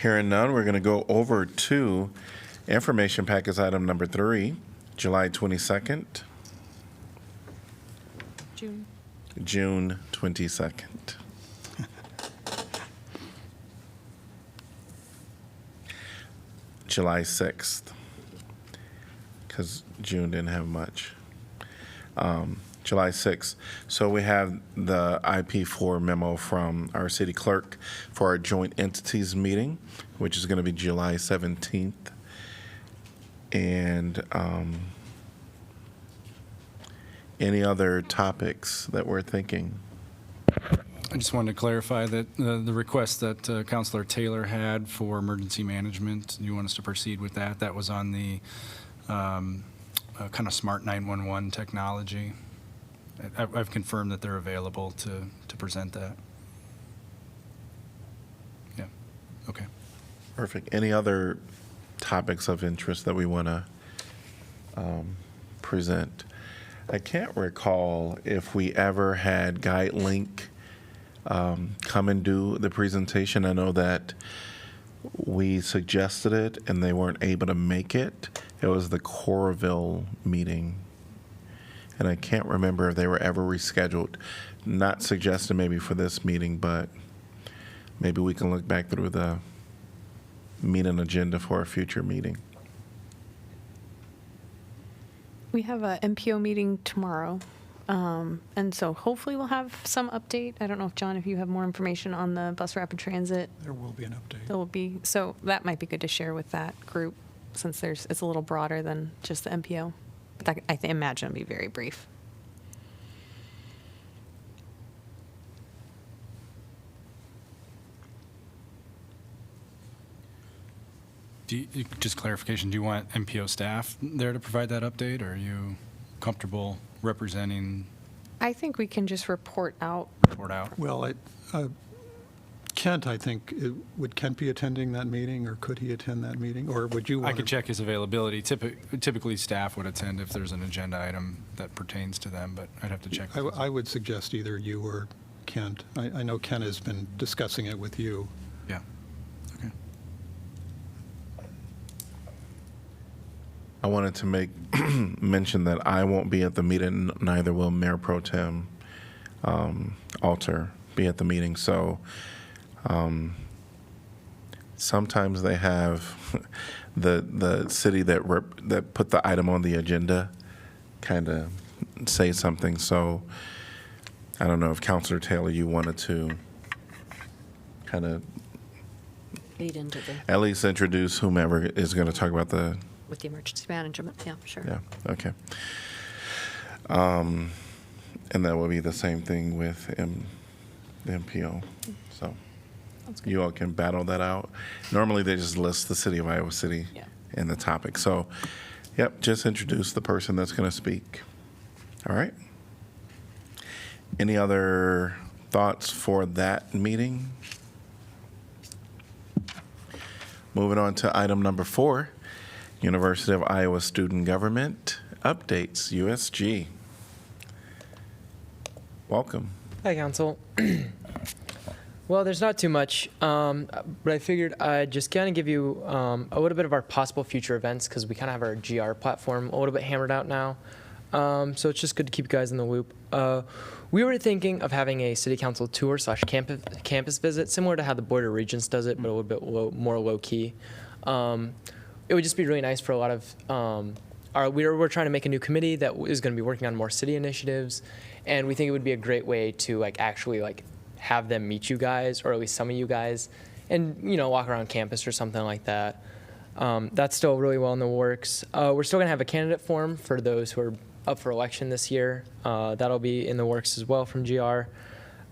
Hearing none, we're going to go over to information package item number 3, July 22nd, June 22nd. July 6th, because June didn't have much. July 6th. So we have the IP4 memo from our city clerk for our joint entities meeting, which is going to be July 17th. And any other topics that we're thinking? I just wanted to clarify that the request that Councilor Taylor had for emergency management, you want us to proceed with that? That was on the kind of smart 911 technology. I've confirmed that they're available to present that. Yeah, okay. Perfect. Any other topics of interest that we want to present? I can't recall if we ever had GuideLink come and do the presentation. I know that we suggested it and they weren't able to make it. It was the Coralville meeting. And I can't remember if they were ever rescheduled. Not suggested maybe for this meeting, but maybe we can look back through the meeting agenda for a future meeting. We have a MPO meeting tomorrow, and so hopefully we'll have some update. I don't know if, John, if you have more information on the bus rapid transit. There will be an update. There will be, so that might be good to share with that group, since it's a little broader than just the MPO. But I imagine it'll be very brief. Just clarification, do you want MPO staff there to provide that update, or are you comfortable representing I think we can just report out. Report out? Well, Kent, I think, would Kent be attending that meeting, or could he attend that meeting? Or would you I want could to? check his availability. Typically, staff would attend if there's an agenda item that pertains to them, but I'd have to check. I would suggest either you or Kent. I know Kent has been discussing it with you. Yeah. Okay. I wanted to make mention that I won't be at the meeting, neither will Mayor Pro Tem Alter be at the meeting. So sometimes they have the city that put the item on the agenda kind of say something. So I don't know if Councilor Taylor, you wanted to kind of Lead into the, at least introduce whomever is going to talk about the. with the emergency management, yeah, sure. Yeah, okay. And that will be the same thing with the MPO. So you all can battle that out. Normally, they just list the city of Iowa City Yeah. in the topic. So, yep, just introduce the person that's going to speak. All right? Any other thoughts for that meeting? Moving on to item number 4. University of Iowa Student Government Updates, USG. Welcome. Hi, Council. Well, there's not too much, but I figured I'd just kind of give you a little bit of our possible future events, because we kind of have our GR platform a little bit hammered out now. So it's just good to keep you guys in the loop. We were thinking of having a city council tour / campus visit, similar to how the Board of Regents does it, but a little bit more low key. It would just be really nice for a lot of we're trying to make a new committee that is going to be working on more city initiatives, and we think it would be a great way to actually have them meet you guys, or at least some of you guys, and walk around campus or something like that. That's still really well in the works. We're still going to have a candidate forum for those who are up for election this year. That'll be in the works as well from GR.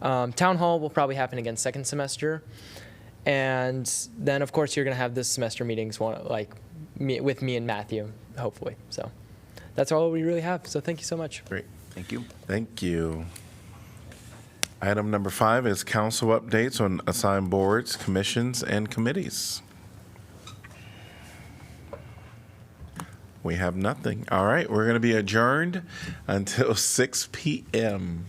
Town hall will probably happen again second semester. And then, of course, you're going to have this semester meetings with me and Matthew, hopefully. So that's all we really have. So thank you so much. Great. Thank you. Thank you. Item number 5 is council updates on assigned boards, commissions, and committees. We have nothing. All right, we're going to be adjourned until 6 p.m.